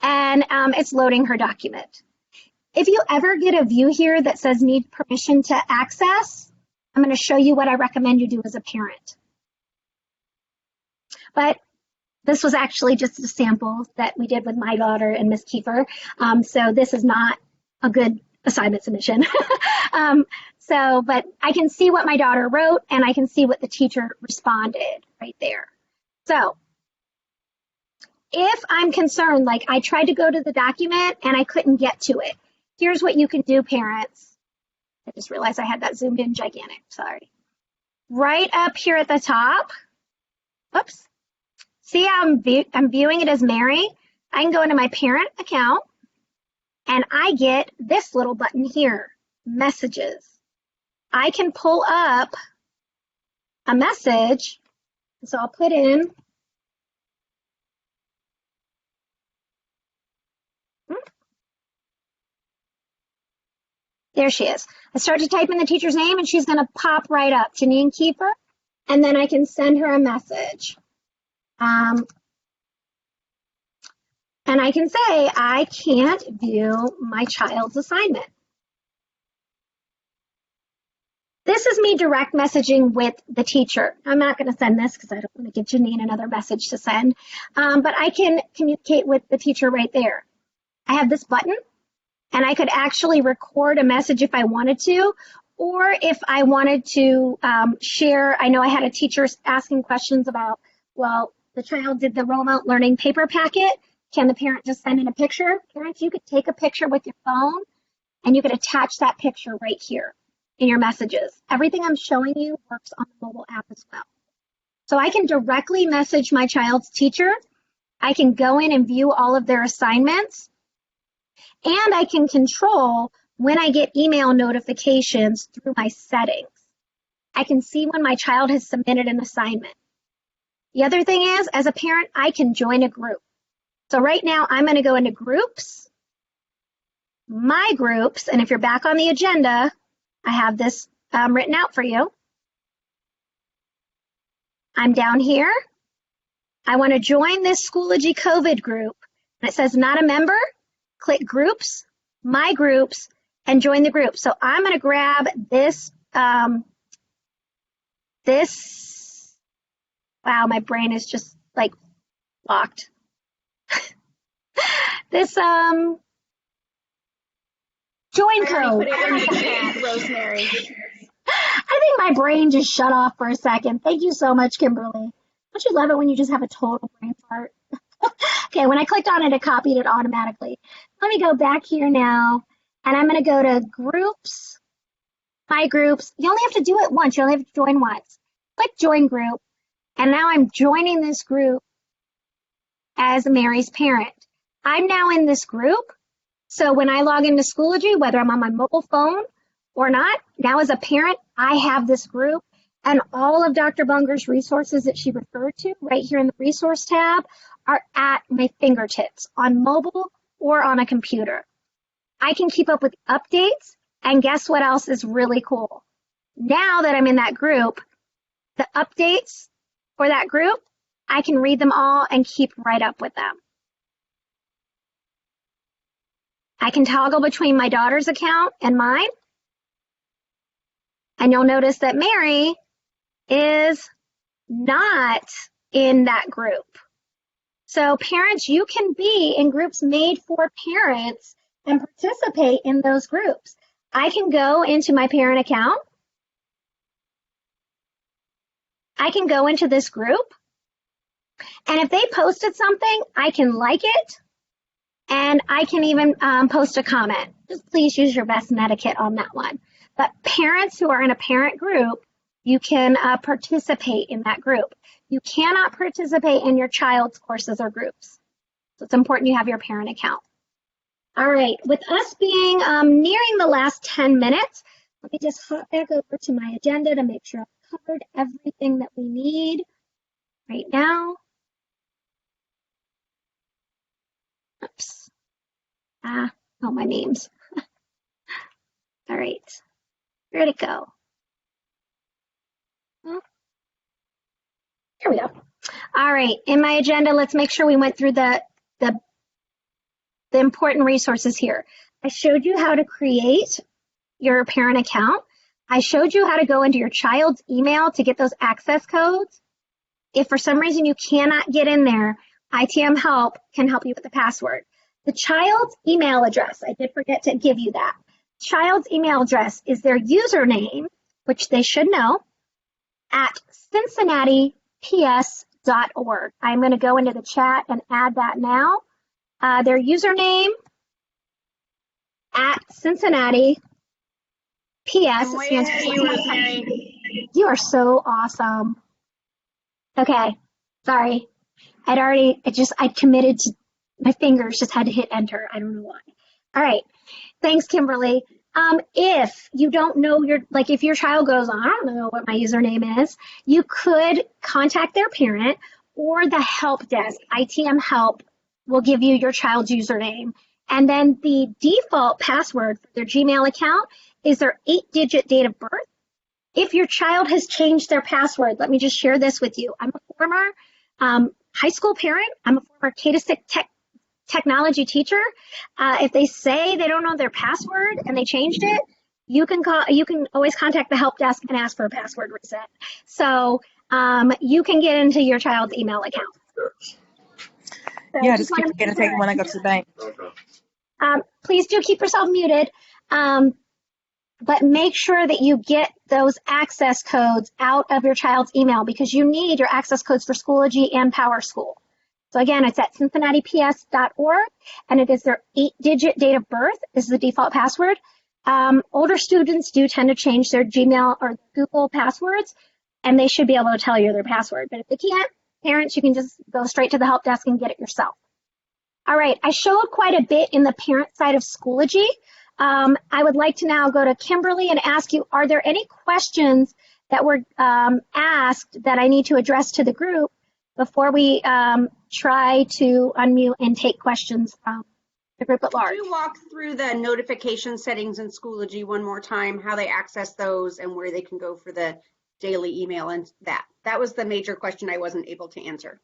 and it's loading her document. If you ever get a view here that says need permission to access, I'm going to show you what I recommend you do as a parent. But this was actually just a sample that we did with my daughter and Miss Kiefer. So this is not a good assignment submission. But I can see what my daughter wrote, and I can see what the teacher responded right there. So if I'm concerned, like I tried to go to the document and I couldn't get to it, here's what you can do, parents. I just realized I had that zoomed in gigantic, sorry. Right up here at the top, whoops. See how I'm viewing it as Mary? I can go into my parent account, and I get this little button here, messages. I can pull up a message, so I'll put in, there she is. I start to type in the teacher's name, and she's gonna pop right up, Janine Kiefer, and then I can send her a message. And I can say, I can't view my child's assignment. This is me direct messaging with the teacher. I'm not going to send this because I don't want to give Janine another message to send, but I can communicate with the teacher right there. I have this button, and I could actually record a message if I wanted to, or if I wanted to share. I know I had a teacher asking questions about, well, the child did the remote learning paper packet. Can the parent just send in a picture? Parents, you could take a picture with your phone, and you could attach that picture right here in your messages. Everything I'm showing you works on the mobile app as well. So I can directly message my child's teacher. I can go in and view all of their assignments, and I can control when I get email notifications through my settings. I can see when my child has submitted an assignment. The other thing is, as a parent, I can join a group. So right now, I'm going to go into groups, my groups, and if you're back on the agenda, I have this written out for you. I'm down here. I want to join this Schoology COVID group. And it says not a member. Click groups, my groups, and join the group. So I'm going to grab this, wow, my brain is just like locked. This join code. Put it in the chat, Rosemary. I think my brain just shut off for a second. Thank you so much, Kimberly. Don't you love it when you just have a total brain fart? Okay, when I clicked on it, it copied it automatically. Let me go back here now, and I'm going to go to groups, my groups. You only have to do it once. You only have to join once. Click join group, and now I'm joining this group as Mary's parent. I'm now in this group, so when I log into Schoology, whether I'm on my mobile phone or not, now as a parent, I have this group, and all of Dr. Bunger's resources that she referred to right here in the resource tab are at my fingertips on mobile or on a computer. I can keep up with updates, and guess what else is really cool? Now that I'm in that group, the updates for that group, I can read them all and keep right up with them. I can toggle between my daughter's account and mine. And you'll notice that Mary is not in that group. So parents, you can be in groups made for parents and participate in those groups. I can go into my parent account. I can go into this group. And if they posted something, I can like it. And I can even post a comment. Just please use your best etiquette on that one. But parents who are in a parent group, you can participate in that group. You cannot participate in your child's courses or groups. So it's important you have your parent account. All right, with us being nearing the last 10 minutes, let me just hop back over to my agenda to make sure I've covered everything that we need right now. Oops. Oh, my names. All right, where'd it go? Here we go. All right, in my agenda, let's make sure we went through the important resources here. I showed you how to create your parent account. I showed you how to go into your child's email to get those access codes. If for some reason you cannot get in there, ITM Help can help you with the password. The child's email address, I did forget to give you that. Child's email address is their username, which they should know, at CincinnatiPS.org. I'm going to go into the chat and add that now. Their username at Cincinnati PS. Way ahead of you, Rosemary. You are so awesome. Okay, sorry. I committed to, my fingers just had to hit enter. I don't know why. All right, thanks, Kimberly. If you don't know if your child goes, I don't know what my username is, you could contact their parent or the help desk. ITM Help will give you your child's username. And then the default password for their Gmail account is their 8-digit date of birth. If your child has changed their password, let me just share this with you. I'm a former high school parent. I'm a former K-6 technology teacher. If they say they don't know their password and they changed it, you can always contact the help desk and ask for a password reset. So you can get into your child's email account. So yeah, just keep going to take when I go to the bank. Please do keep yourself muted, but make sure that you get those access codes out of your child's email because you need your access codes for Schoology and PowerSchool. So again, it's at CincinnatiPS.org, and it is their 8-digit date of birth is the default password. Older students do tend to change their Gmail or Google passwords, and they should be able to tell you their password. But if they can't, parents, you can just go straight to the help desk and get it yourself. All right, I showed quite a bit in the parent side of Schoology. I would like to now go to Kimberly and ask you, are there any questions that were asked that I need to address to the group before we try to unmute and take questions from the group at large? Could you walk through the notification settings in Schoology one more time, how they access those and where they can go for the daily email and that? That was the major question I wasn't able to answer.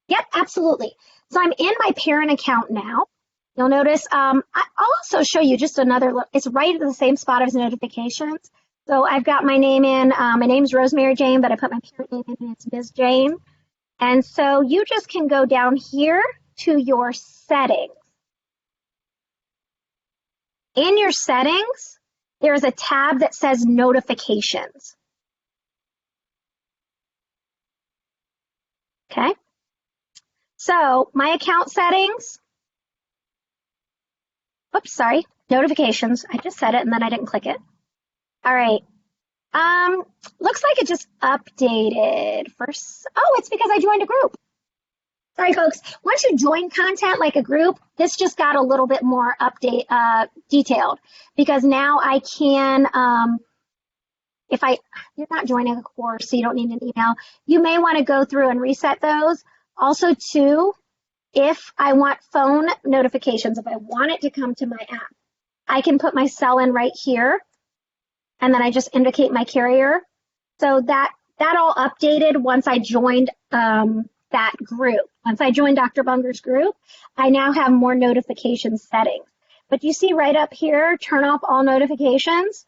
Yep, absolutely. So I'm in my parent account now. You'll notice, I'll also show you just another look. It's right at the same spot as notifications. So I've got my name in, my name's Rosemary Jane, but I put my parent name in and it's Ms. Jane. And so you just can go down here to your settings. In your settings, there's a tab that says notifications. Okay. So my account settings, oops, sorry, notifications. I just said it and then I didn't click it. All right. Looks like it just updated first. Oh, it's because I joined a group. Sorry, folks. Once you join content like a group, this just got a little bit more detailed because now I can, you're not joining a course, so you don't need an email. You may want to go through and reset those. Also, too, if I want phone notifications, if I want it to come to my app, I can put my cell in right here, and then I just indicate my carrier. So that all updated once I joined that group. Once I joined Dr. Bunger's group, I now have more notification settings. But you see right up here, turn off all notifications.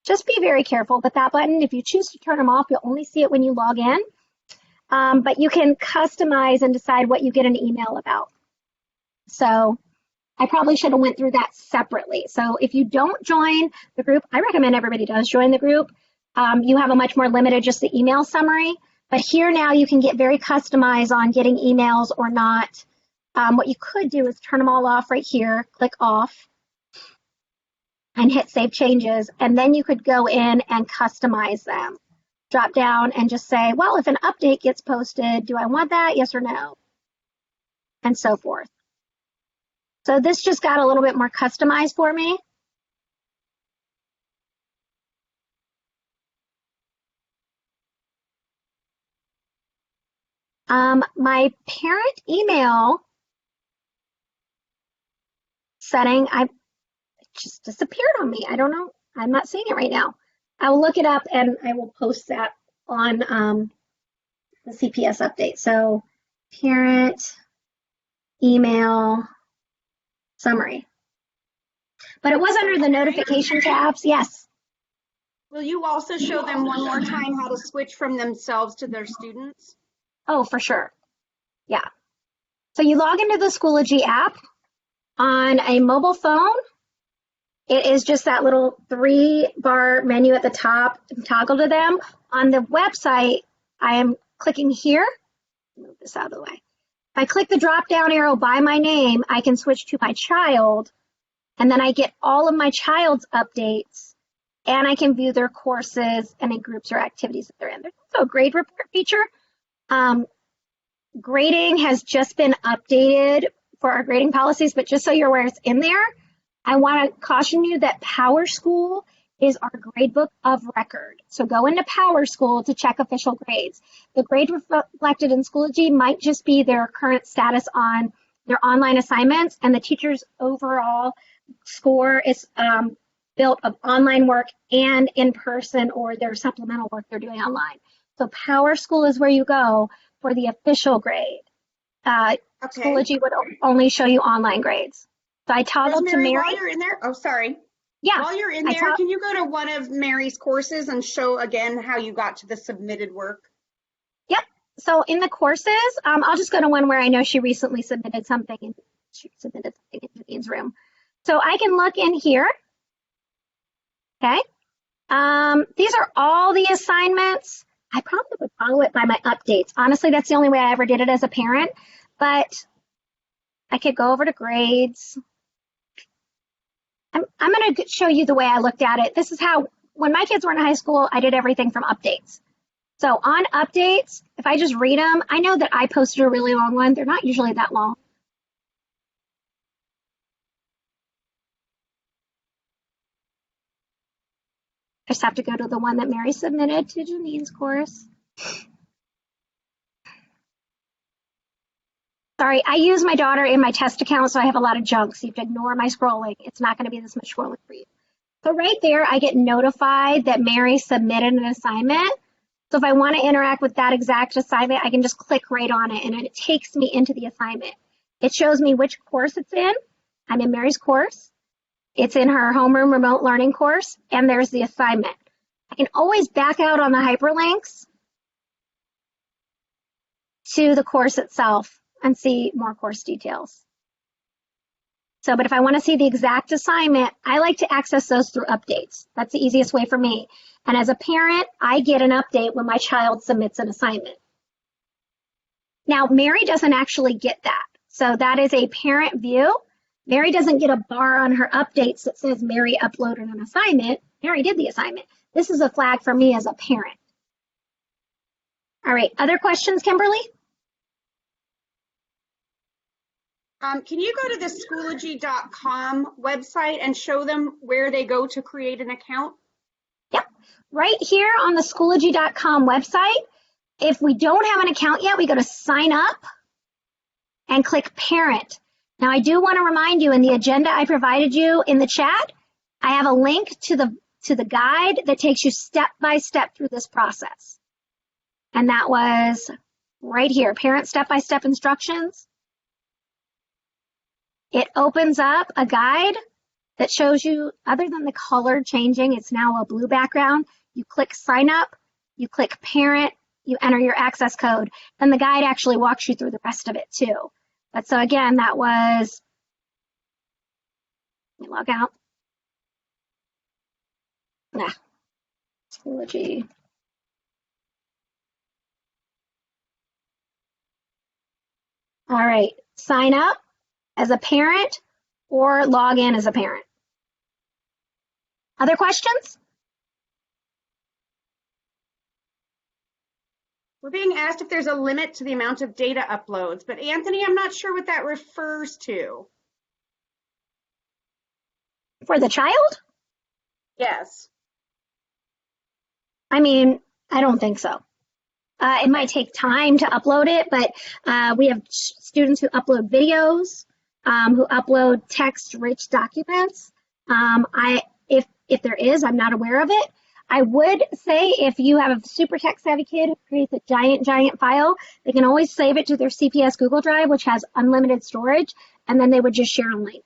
Just be very careful with that button. If you choose to turn them off, you'll only see it when you log in. But you can customize and decide what you get an email about. So I probably should have went through that separately. So if you don't join the group, I recommend everybody does join the group. You have a much more limited, just the email summary. But here now you can get very customized on getting emails or not. what you could do is turn them all off right here, click off, and hit Save Changes, and then you could go in and customize them. Drop down and just say, well, if an update gets posted, do I want that? Yes or no? And so forth. So this just got a little bit more customized for me. My parent email setting, it just disappeared on me. I don't know. I'm not seeing it right now. I will look it up and I will post that on the CPS update. So parent email summary. But it was under the notification tabs. Yes. Will you also show them one more time how to switch from themselves to their students? Oh, for sure. Yeah. So you log into the Schoology app on a mobile phone. It is just that little 3-bar menu at the top. Toggle to them. On the website, I am clicking here. Move this out of the way. If I click the drop down arrow by my name, I can switch to my child, and then I get all of my child's updates, and I can view their courses and any groups or activities that they're in. There's also a grade report feature. Grading has just been updated for our grading policies, but just so you're aware it's in there, I want to caution you that PowerSchool is our gradebook of record. So go into PowerSchool to check official grades. The grade reflected in Schoology might just be their current status on their online assignments, and the teacher's overall score is built of online work and in-person or their supplemental work they're doing online. So PowerSchool is where you go for the official grade. Okay. Schoology would only show you online grades. So I toggled Rosemary, to Mary. while you're in there, oh, sorry. Yeah. While you're in there, can you go to one of Mary's courses and show again how you got to the submitted work? Yep. So in the courses, I'll just go to one where I know she recently submitted something in Janine's room. So I can look in here. Okay. These are all the assignments. I probably would follow it by my updates. Honestly, that's the only way I ever did it as a parent, but I could go over to grades. I'm going to show you the way I looked at it. This is how, when my kids were in high school, I did everything from updates. So on updates, if I just read them, I know that I posted a really long one. They're not usually that long. I just have to go to the one that Mary submitted to Janine's course. Sorry, I use my daughter in my test account, so I have a lot of junk, so you have to ignore my scrolling. It's not going to be this much scrolling for you. So right there, I get notified that Mary submitted an assignment. So if I want to interact with that exact assignment, I can just click right on it, and it takes me into the assignment. It shows me which course it's in. I'm in Mary's course. It's in her homeroom remote learning course, and there's the assignment. I can always back out on the hyperlinks to the course itself and see more course details. So, but if I want to see the exact assignment, I like to access those through updates. That's the easiest way for me. And as a parent, I get an update when my child submits an assignment. Now, Mary doesn't actually get that. So that is a parent view. Mary doesn't get a bar on her updates that says Mary uploaded an assignment. Mary did the assignment. This is a flag for me as a parent. All right, other questions, Kimberly? Can you go to the Schoology.com website and show them where they go to create an account? Yep, right here on the Schoology.com website. If we don't have an account yet, we go to sign up and click parent. Now, I do want to remind you in the agenda I provided you in the chat, I have a link to the guide that takes you step by step through this process. And that was right here, parent step-by-step instructions. It opens up a guide that shows you, other than the color changing, it's now a blue background. You click sign up, you click parent, you enter your access code, and the guide actually walks you through the rest of it too. But so again, that was, let me log out. Schoology. All right, sign up as a parent or log in as a parent. Other questions? We're being asked if there's a limit to the amount of data uploads, but Anthony, I'm not sure what that refers to. For the child? Yes. I mean, I don't think so. It might take time to upload it, but we have students who upload videos, who upload text-rich documents. If there is, I'm not aware of it. I would say if you have a super tech-savvy kid who creates a giant file, they can always save it to their CPS Google Drive, which has unlimited storage, and then they would just share a link.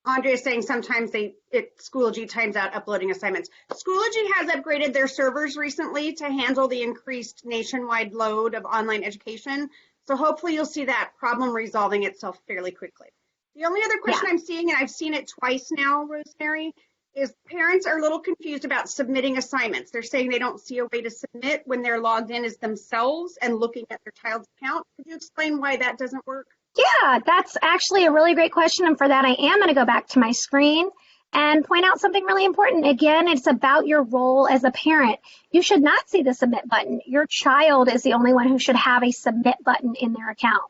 Andrea is saying sometimes Schoology times out uploading assignments. Schoology has upgraded their servers recently to handle the increased nationwide load of online education. So hopefully you'll see that problem resolving itself fairly quickly. The only other question I'm seeing, and I've seen it twice now, Rosemary, is parents are a little confused about submitting assignments. They're saying they don't see a way to submit when they're logged in as themselves and looking at their child's account. Could you explain why that doesn't work? Yeah, that's actually a really great question. And for that, I am going to go back to my screen and point out something really important. Again, it's about your role as a parent. You should not see the submit button. Your child is the only one who should have a submit button in their account.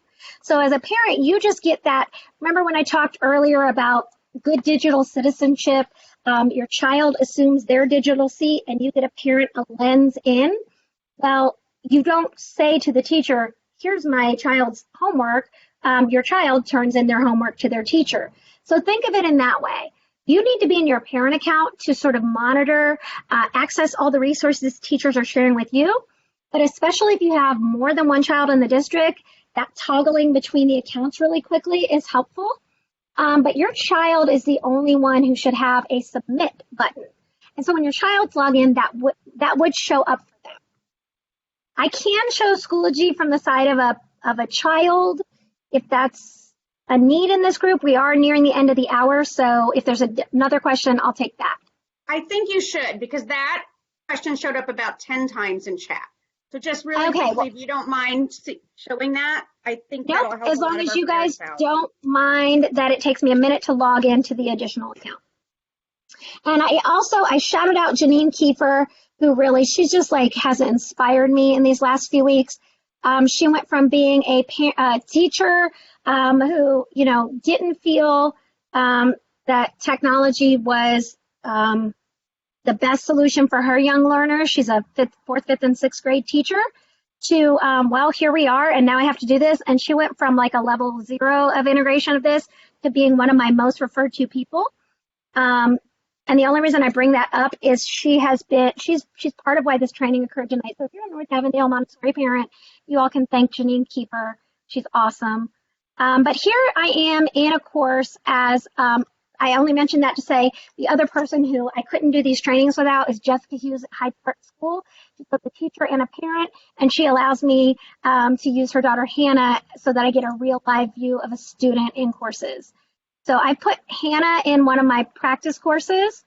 So as a parent, you just get that. Remember when I talked earlier about good digital citizenship? Your child assumes their digital seat and you get a parent a lens in. Well, you don't say to the teacher, here's my child's homework. Your child turns in their homework to their teacher. So think of it in that way. You need to be in your parent account to sort of monitor, access all the resources teachers are sharing with you. But especially if you have more than one child in the district, that toggling between the accounts really quickly is helpful. But your child is the only one who should have a submit button. And so when your child's log in, that would show up for them. I can show Schoology from the side of a child if that's a need in this group. We are nearing the end of the hour, so if there's another question, I'll take that. I think you should, because that question showed up about 10 times in chat. So just really quickly, if you don't mind showing that, I think that'll help. As long as you guys don't mind that it takes me a minute to log into the additional account. And I shouted out Janine Kiefer, who really, she's just like has inspired me in these last few weeks. She went from being a teacher who, didn't feel that technology was the best solution for her young learners. She's a fourth, fifth, and sixth grade teacher to, well, here we are, and now I have to do this. And she went from like a level 0 of integration of this to being one of my most referred to people. And the only reason I bring that up is she's part of why this training occurred tonight. So if you're a North Avondale Montessori parent, you all can thank Janine Kiefer. She's awesome. But here I am in a course as, I only mentioned that to say the other person who I couldn't do these trainings without is Jessica Hughes at Hyde Park School. She's both a teacher and a parent, and she allows me to use her daughter Hannah so that I get a real live view of a student in courses. So I put Hannah in one of my practice courses.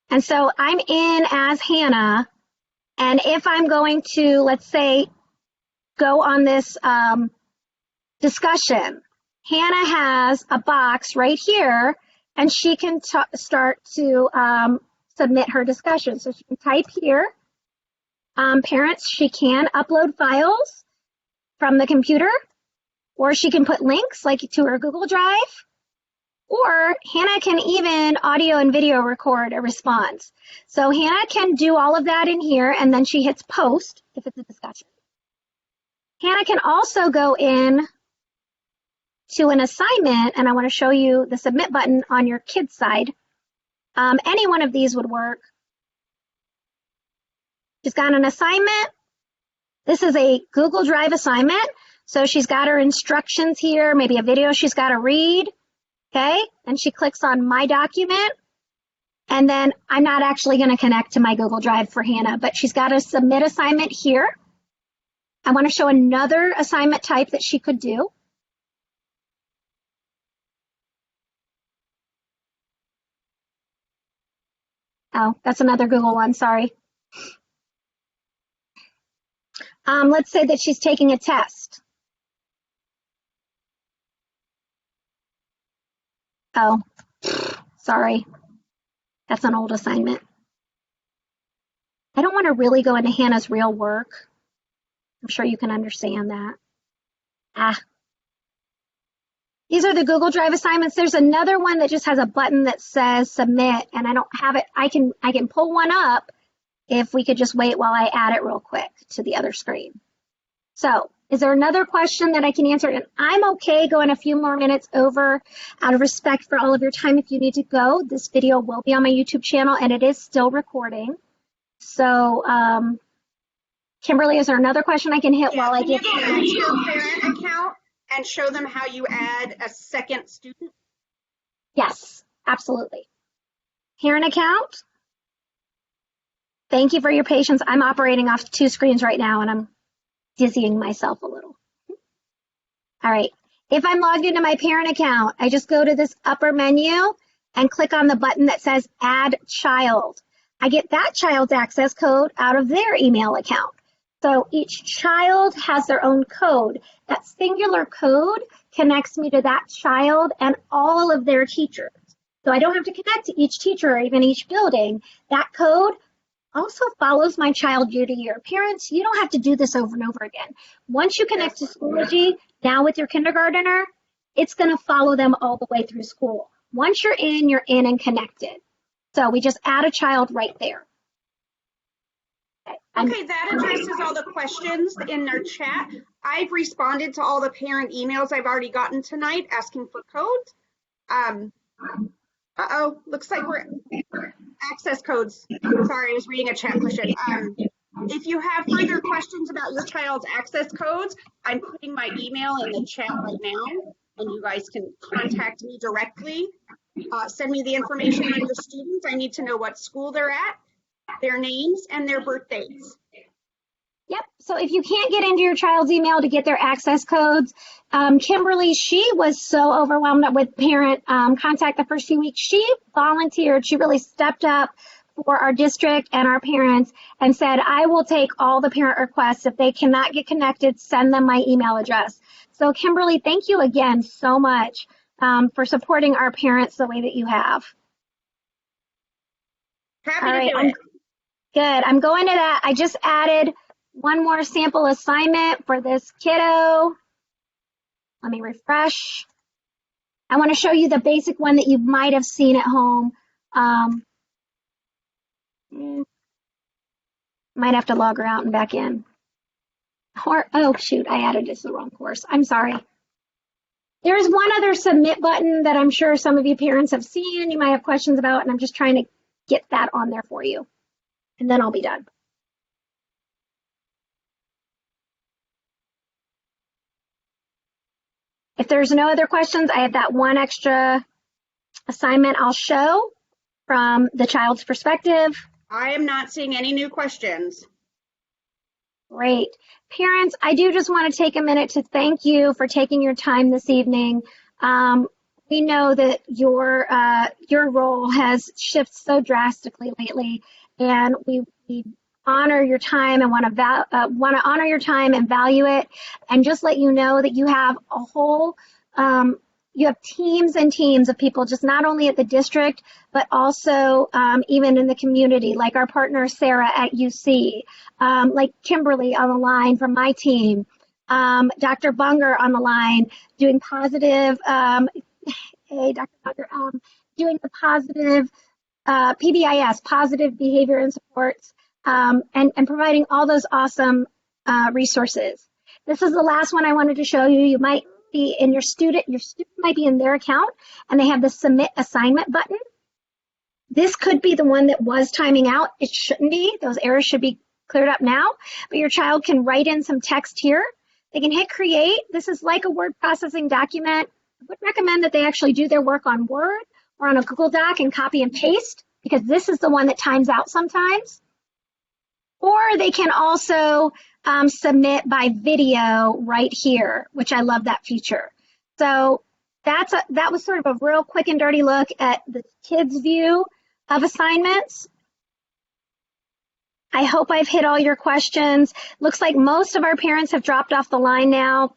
And so I'm in as Hannah. And if I'm going to, let's say, go on this discussion, Hannah has a box right here, and she can start to submit her discussion. So she can type here. Parents, she can upload files from the computer, or she can put links like to her Google Drive, or Hannah can even audio and video record a response. So Hannah can do all of that in here, and then she hits post if it's a discussion. Hannah can also go in to an assignment, and I want to show you the submit button on your kid's side. Any one of these would work. She's got an assignment. This is a Google Drive assignment. So she's got her instructions here, maybe a video she's got to read, okay? And she clicks on My Document. And then I'm not actually going to connect to my Google Drive for Hannah, but she's got a submit assignment here. I want to show another assignment type that she could do. Oh, that's another Google one, sorry. Let's say that she's taking a test. Oh, sorry. That's an old assignment. I don't want to really go into Hannah's real work. I'm sure you can understand that. These are the Google Drive assignments. There's another one that just has a button that says submit, and I don't have it. I can pull one up if we could just wait while I add it real quick to the other screen. So is there another question that I can answer? And I'm okay going a few more minutes over out of respect for all of your time. If you need to go, this video will be on my YouTube channel and it is still recording. So Kimberly, is there another question I can hit while I get to your parent account and show them how you add a second student? Yes, absolutely. Parent account. Thank you for your patience. I'm operating off 2 screens right now and I'm dizzying myself a little. All right. If I'm logged into my parent account, I just go to this upper menu and click on the button that says Add Child. I get that child's access code out of their email account. So each child has their own code. That singular code connects me to that child and all of their teachers. So I don't have to connect to each teacher or even each building. That code also follows my child year to year. Parents, you don't have to do this over and over again. Once you connect to Schoology, now with your kindergartner, it's going to follow them all the way through school. Once you're in and connected. So we just add a child right there. Okay, that addresses all the questions in their chat. I've responded to all the parent emails I've already gotten tonight asking for codes. Looks like we're access codes. Sorry, I was reading a chat question. If you have further questions about your child's access codes, I'm putting my email in the chat right now, and you guys can contact me directly. Send me the information on your students. I need to know what school they're at, their names, and their birthdays. Yep. So if you can't get into your child's email to get their access codes, Kimberly, she was so overwhelmed with parent contact the first few weeks. She volunteered. She really stepped up for our district and our parents and said, I will take all the parent requests. If they cannot get connected, send them my email address. So Kimberly, thank you again so much for supporting our parents the way that you have. Happy to do it. Good. I'm going to that. I just added one more sample assignment for this kiddo. Let me refresh. I want to show you the basic one that you might have seen at home. Might have to log her out and back in. Or, oh shoot, I added this to the wrong course. I'm sorry. There's one other submit button that I'm sure some of you parents have seen, you might have questions about, and I'm just trying to get that on there for you. And then I'll be done. If there's no other questions, I have that one extra assignment I'll show from the child's perspective. I am not seeing any new questions. Great. Parents, I do just want to take a minute to thank you for taking your time this evening. We know that your role has shifted so drastically lately, and we honor your time and want to honor your time and value it, and just let you know that you have a whole you have teams and teams of people, just not only at the district, but also even in the community, like our partner Sarah at UC, like Kimberly on the line from my team, Dr. Bunger on the line doing positive, hey, Dr. Bunger, doing the positive PBIS, positive behavior and supports, and providing all those awesome resources. This is the last one I wanted to show you. You might be in your student might be in their account, and they have the submit assignment button. This could be the one that was timing out. It shouldn't be. Those errors should be cleared up now, but your child can write in some text here. They can hit create. This is like a word processing document. I would recommend that they actually do their work on Word or on a Google Doc and copy and paste, because this is the one that times out sometimes. Or they can also submit by video right here, which I love that feature. So that was sort of a real quick and dirty look at the kids' view of assignments. I hope I've hit all your questions. Looks like most of our parents have dropped off the line now.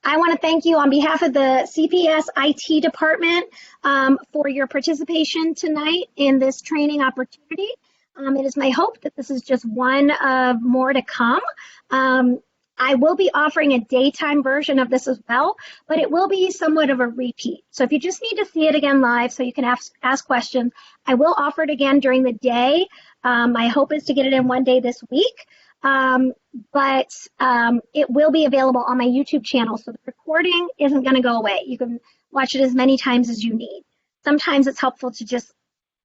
I want to thank you on behalf of the CPS IT department for your participation tonight in this training opportunity. It is my hope that this is just one of more to come. I will be offering a daytime version of this as well, but it will be somewhat of a repeat. So if you just need to see it again live so you can ask questions, I will offer it again during the day. My hope is to get it in one day this week, but it will be available on my YouTube channel. So the recording isn't going to go away. You can watch it as many times as you need. Sometimes it's helpful to just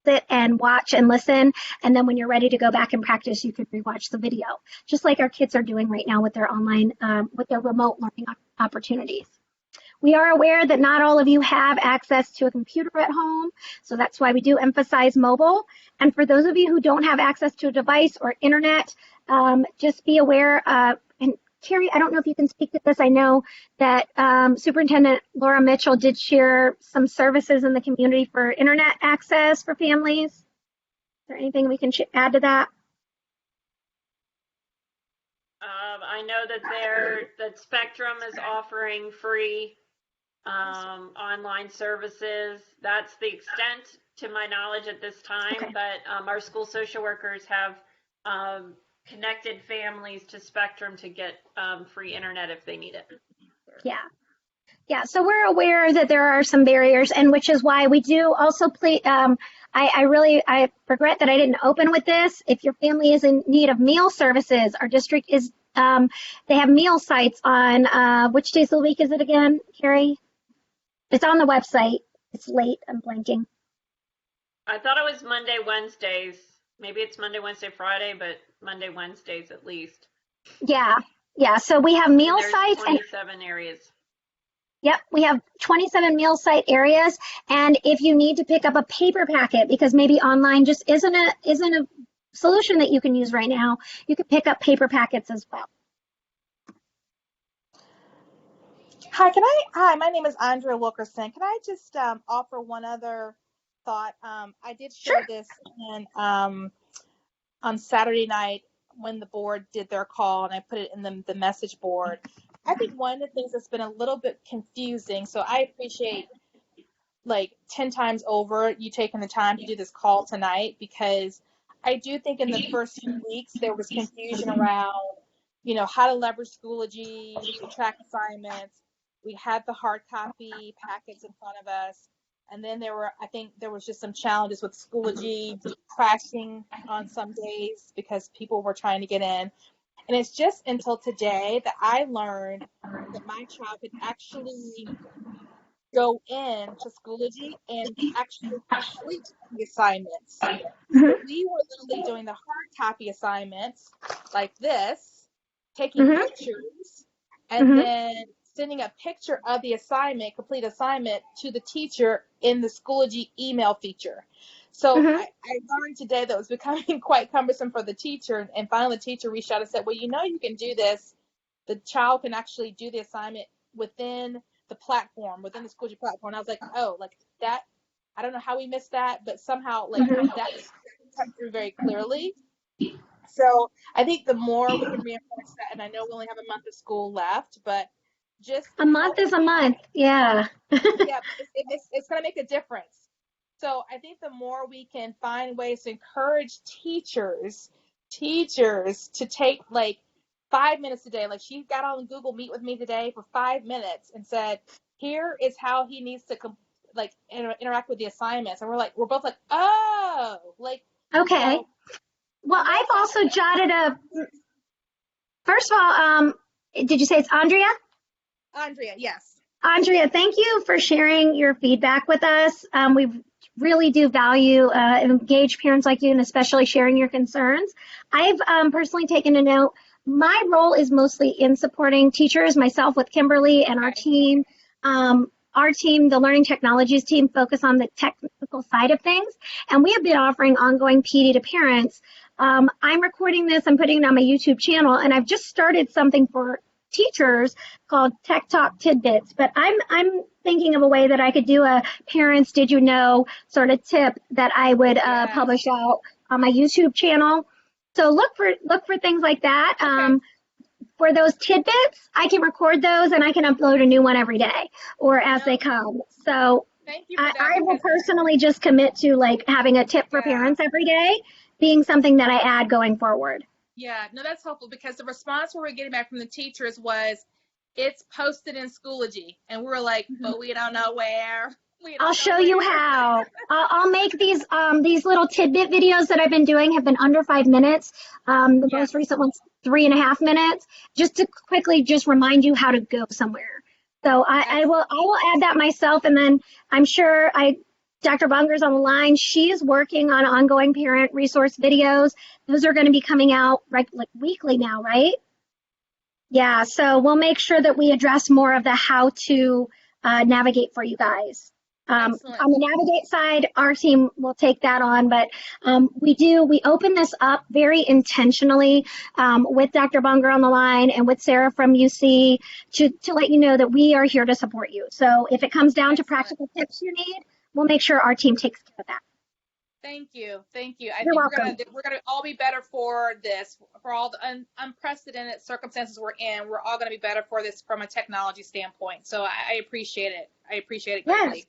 sit and watch and listen, and then when you're ready to go back and practice, you can rewatch the video, just like our kids are doing right now with their online, with their remote learning opportunities. We are aware that not all of you have access to a computer at home, so that's why we do emphasize mobile. And for those of you who don't have access to a device or internet, just be aware, and Carrie, I don't know if you can speak to this. I know that Superintendent Laura Mitchell did share some services in the community for internet access for families. Is there anything we can add to that? I know that Spectrum is offering free online services. That's the extent, to my knowledge, at this time. Okay. But our school social workers have connected families to Spectrum to get free internet if they need it. Yeah. So we're aware that there are some barriers, and which is why we do also play. I regret that I didn't open with this. If your family is in need of meal services, our district is. They have meal sites on which days of the week is it again, Carrie? It's on the website. It's late. I'm blanking. I thought it was Monday, Wednesdays. Maybe it's Monday, Wednesday, Friday, but Monday, Wednesdays at least. Yeah. So we have meal sites. 27 areas. Yep, we have 27 meal site areas, and if you need to pick up a paper packet because maybe online just isn't a solution that you can use right now, you can pick up paper packets as well. Hi, my name is Andrea Wilkerson. Can I just offer one other thought? I did share this on Saturday night when the board did their call, and I put it in the message board. I think one of the things that's been a little bit confusing, so I appreciate like 10 times over you taking the time to do this call tonight, because I do think in the first few weeks there was confusion around, how to leverage Schoology to track assignments. We had the hard copy packets in front of us. And then I think there was just some challenges with Schoology crashing on some days because people were trying to get in. And it's just until today that I learned that my child could actually go in to Schoology and actually complete the assignments. Mm-hmm. So we were literally doing the hard copy assignments like this, taking pictures, and then sending a picture of the complete assignment, to the teacher in the Schoology email feature. So I learned today that it was becoming quite cumbersome for the teacher, and finally the teacher reached out and said, well, you can do this. The child can actually do the assignment within the platform, within the Schoology platform. And I was like, oh, like that, I don't know how we missed that, but somehow like that come through very clearly. So I think the more we can reinforce that, and I know we only have a month of school left, but just a month is a month. Yeah. Yeah, it's going to make a difference. So I think the more we can find ways to encourage teachers to take like 5 minutes a day. Like she got on Google Meet with me today for 5 minutes and said, here is how he needs to interact with the assignments. And we're both like, oh, like. Okay. Well, I've also jotted up, first of all, did you say it's Andrea? Andrea, yes. Andrea, thank you for sharing your feedback with us. We really do value engaged parents like you, and especially sharing your concerns. I've personally taken a note. My role is mostly in supporting teachers, myself with Kimberly and our team. Our team, the Learning Technologies team, focus on the technical side of things, and we have been offering ongoing PD to parents. I'm recording this, I'm putting it on my YouTube channel, and I've just started something for teachers called Tech Talk Tidbits, but I'm thinking of a way that I could do a parents did you know sort of tip that I would publish out on my YouTube channel. So look for things like that. for those tidbits, I can record those and I can upload a new one every day or as they come. So Thank you for that. I will personally just commit to like having a tip for parents every day being something that I add going forward. Yeah, no, that's helpful because the response we were getting back from the teachers was, it's posted in Schoology. And we were like, but we don't know where. I'll show you how. I'll make these little tidbit videos that I've been doing have been under 5 minutes. The most recent one's 3.5 minutes, just to quickly just remind you how to go somewhere. So I will add that myself, and then I'm sure Dr. Bunger's on the line. She is working on ongoing parent resource videos. Those are going to be coming out like weekly now, right? Yeah, so we'll make sure that we address more of the how to navigate for you guys. On the navigate side, our team will take that on, but we open this up very intentionally with Dr. Bunger on the line and with Sarah from UC to let you know that we are here to support you. So if it comes down to practical tips you need, we'll make sure our team takes care of that. Thank you. Thank you. I You're think welcome. we're gonna all be better for this, for all the unprecedented circumstances we're in. We're all gonna be better for this from a technology standpoint. So I appreciate it. I appreciate it greatly. Yes.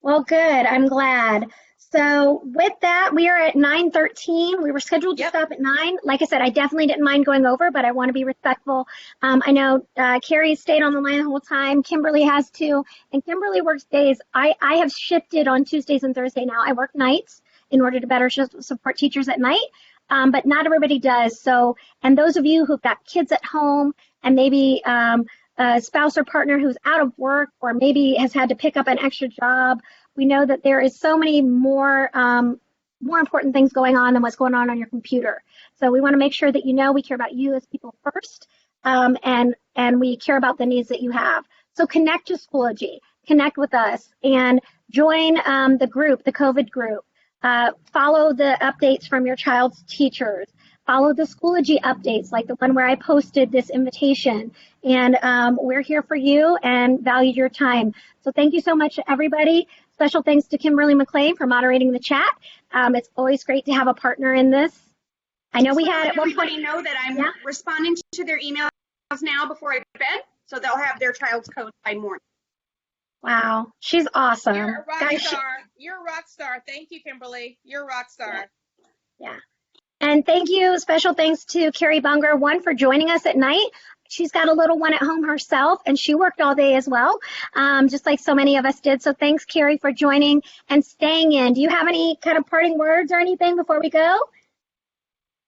Well, good. I'm glad. So with that, we are at 9:13. We were scheduled to stop at 9. Like I said, I definitely didn't mind going over, but I want to be respectful. I know Carrie stayed on the line the whole time. Kimberly has too. And Kimberly works days. I have shifted on Tuesdays and Thursday now. I work nights in order to better support teachers at night. But not everybody does. So, and those of you who've got kids at home and maybe a spouse or partner who's out of work or maybe has had to pick up an extra job, we know that there is so many more important things going on than what's going on your computer. So we want to make sure that you know we care about you as people first, and we care about the needs that you have. So connect to Schoology, connect with us, and join the group, the COVID group. Follow the updates from your child's teachers. Follow the Schoology updates, like the one where I posted this invitation. And we're here for you and value your time. So thank you so much, everybody. Special thanks to Kimberly McClain for moderating the chat. It's always great to have a partner in this. I know we had at one point. Everybody know that I'm responding to their emails now before I go to bed, so they'll have their child's code by morning. Wow, she's awesome. You're a rock star. You're a rock star. Thank you, Kimberly. You're a rock star. Yeah. And thank you, special thanks to Carrie Bunger, one, for joining us at night. She's got a little one at home herself, and she worked all day as well, just like so many of us did. So thanks, Carrie, for joining and staying in. Do you have any kind of parting words or anything before we go?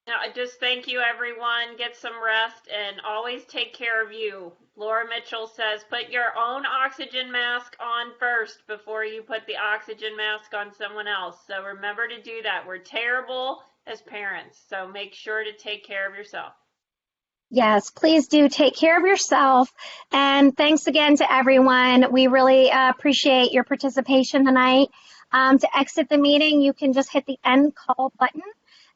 No, I just thank you, everyone. Get some rest and always take care of you. Laura Mitchell says, put your own oxygen mask on first before you put the oxygen mask on someone else. So remember to do that. We're terrible as parents, so make sure to take care of yourself. Yes, please do take care of yourself. And thanks again to everyone. We really appreciate your participation tonight. To exit the meeting, you can just hit the end call button,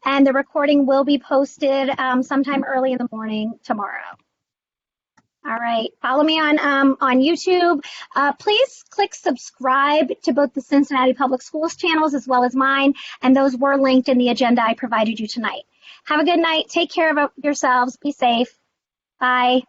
and the recording will be posted sometime early in the morning tomorrow. All right, follow me on YouTube. Please click subscribe to both the Cincinnati Public Schools channels as well as mine, and those were linked in the agenda I provided you tonight. Have a good night. Take care of yourselves. Be safe. Bye.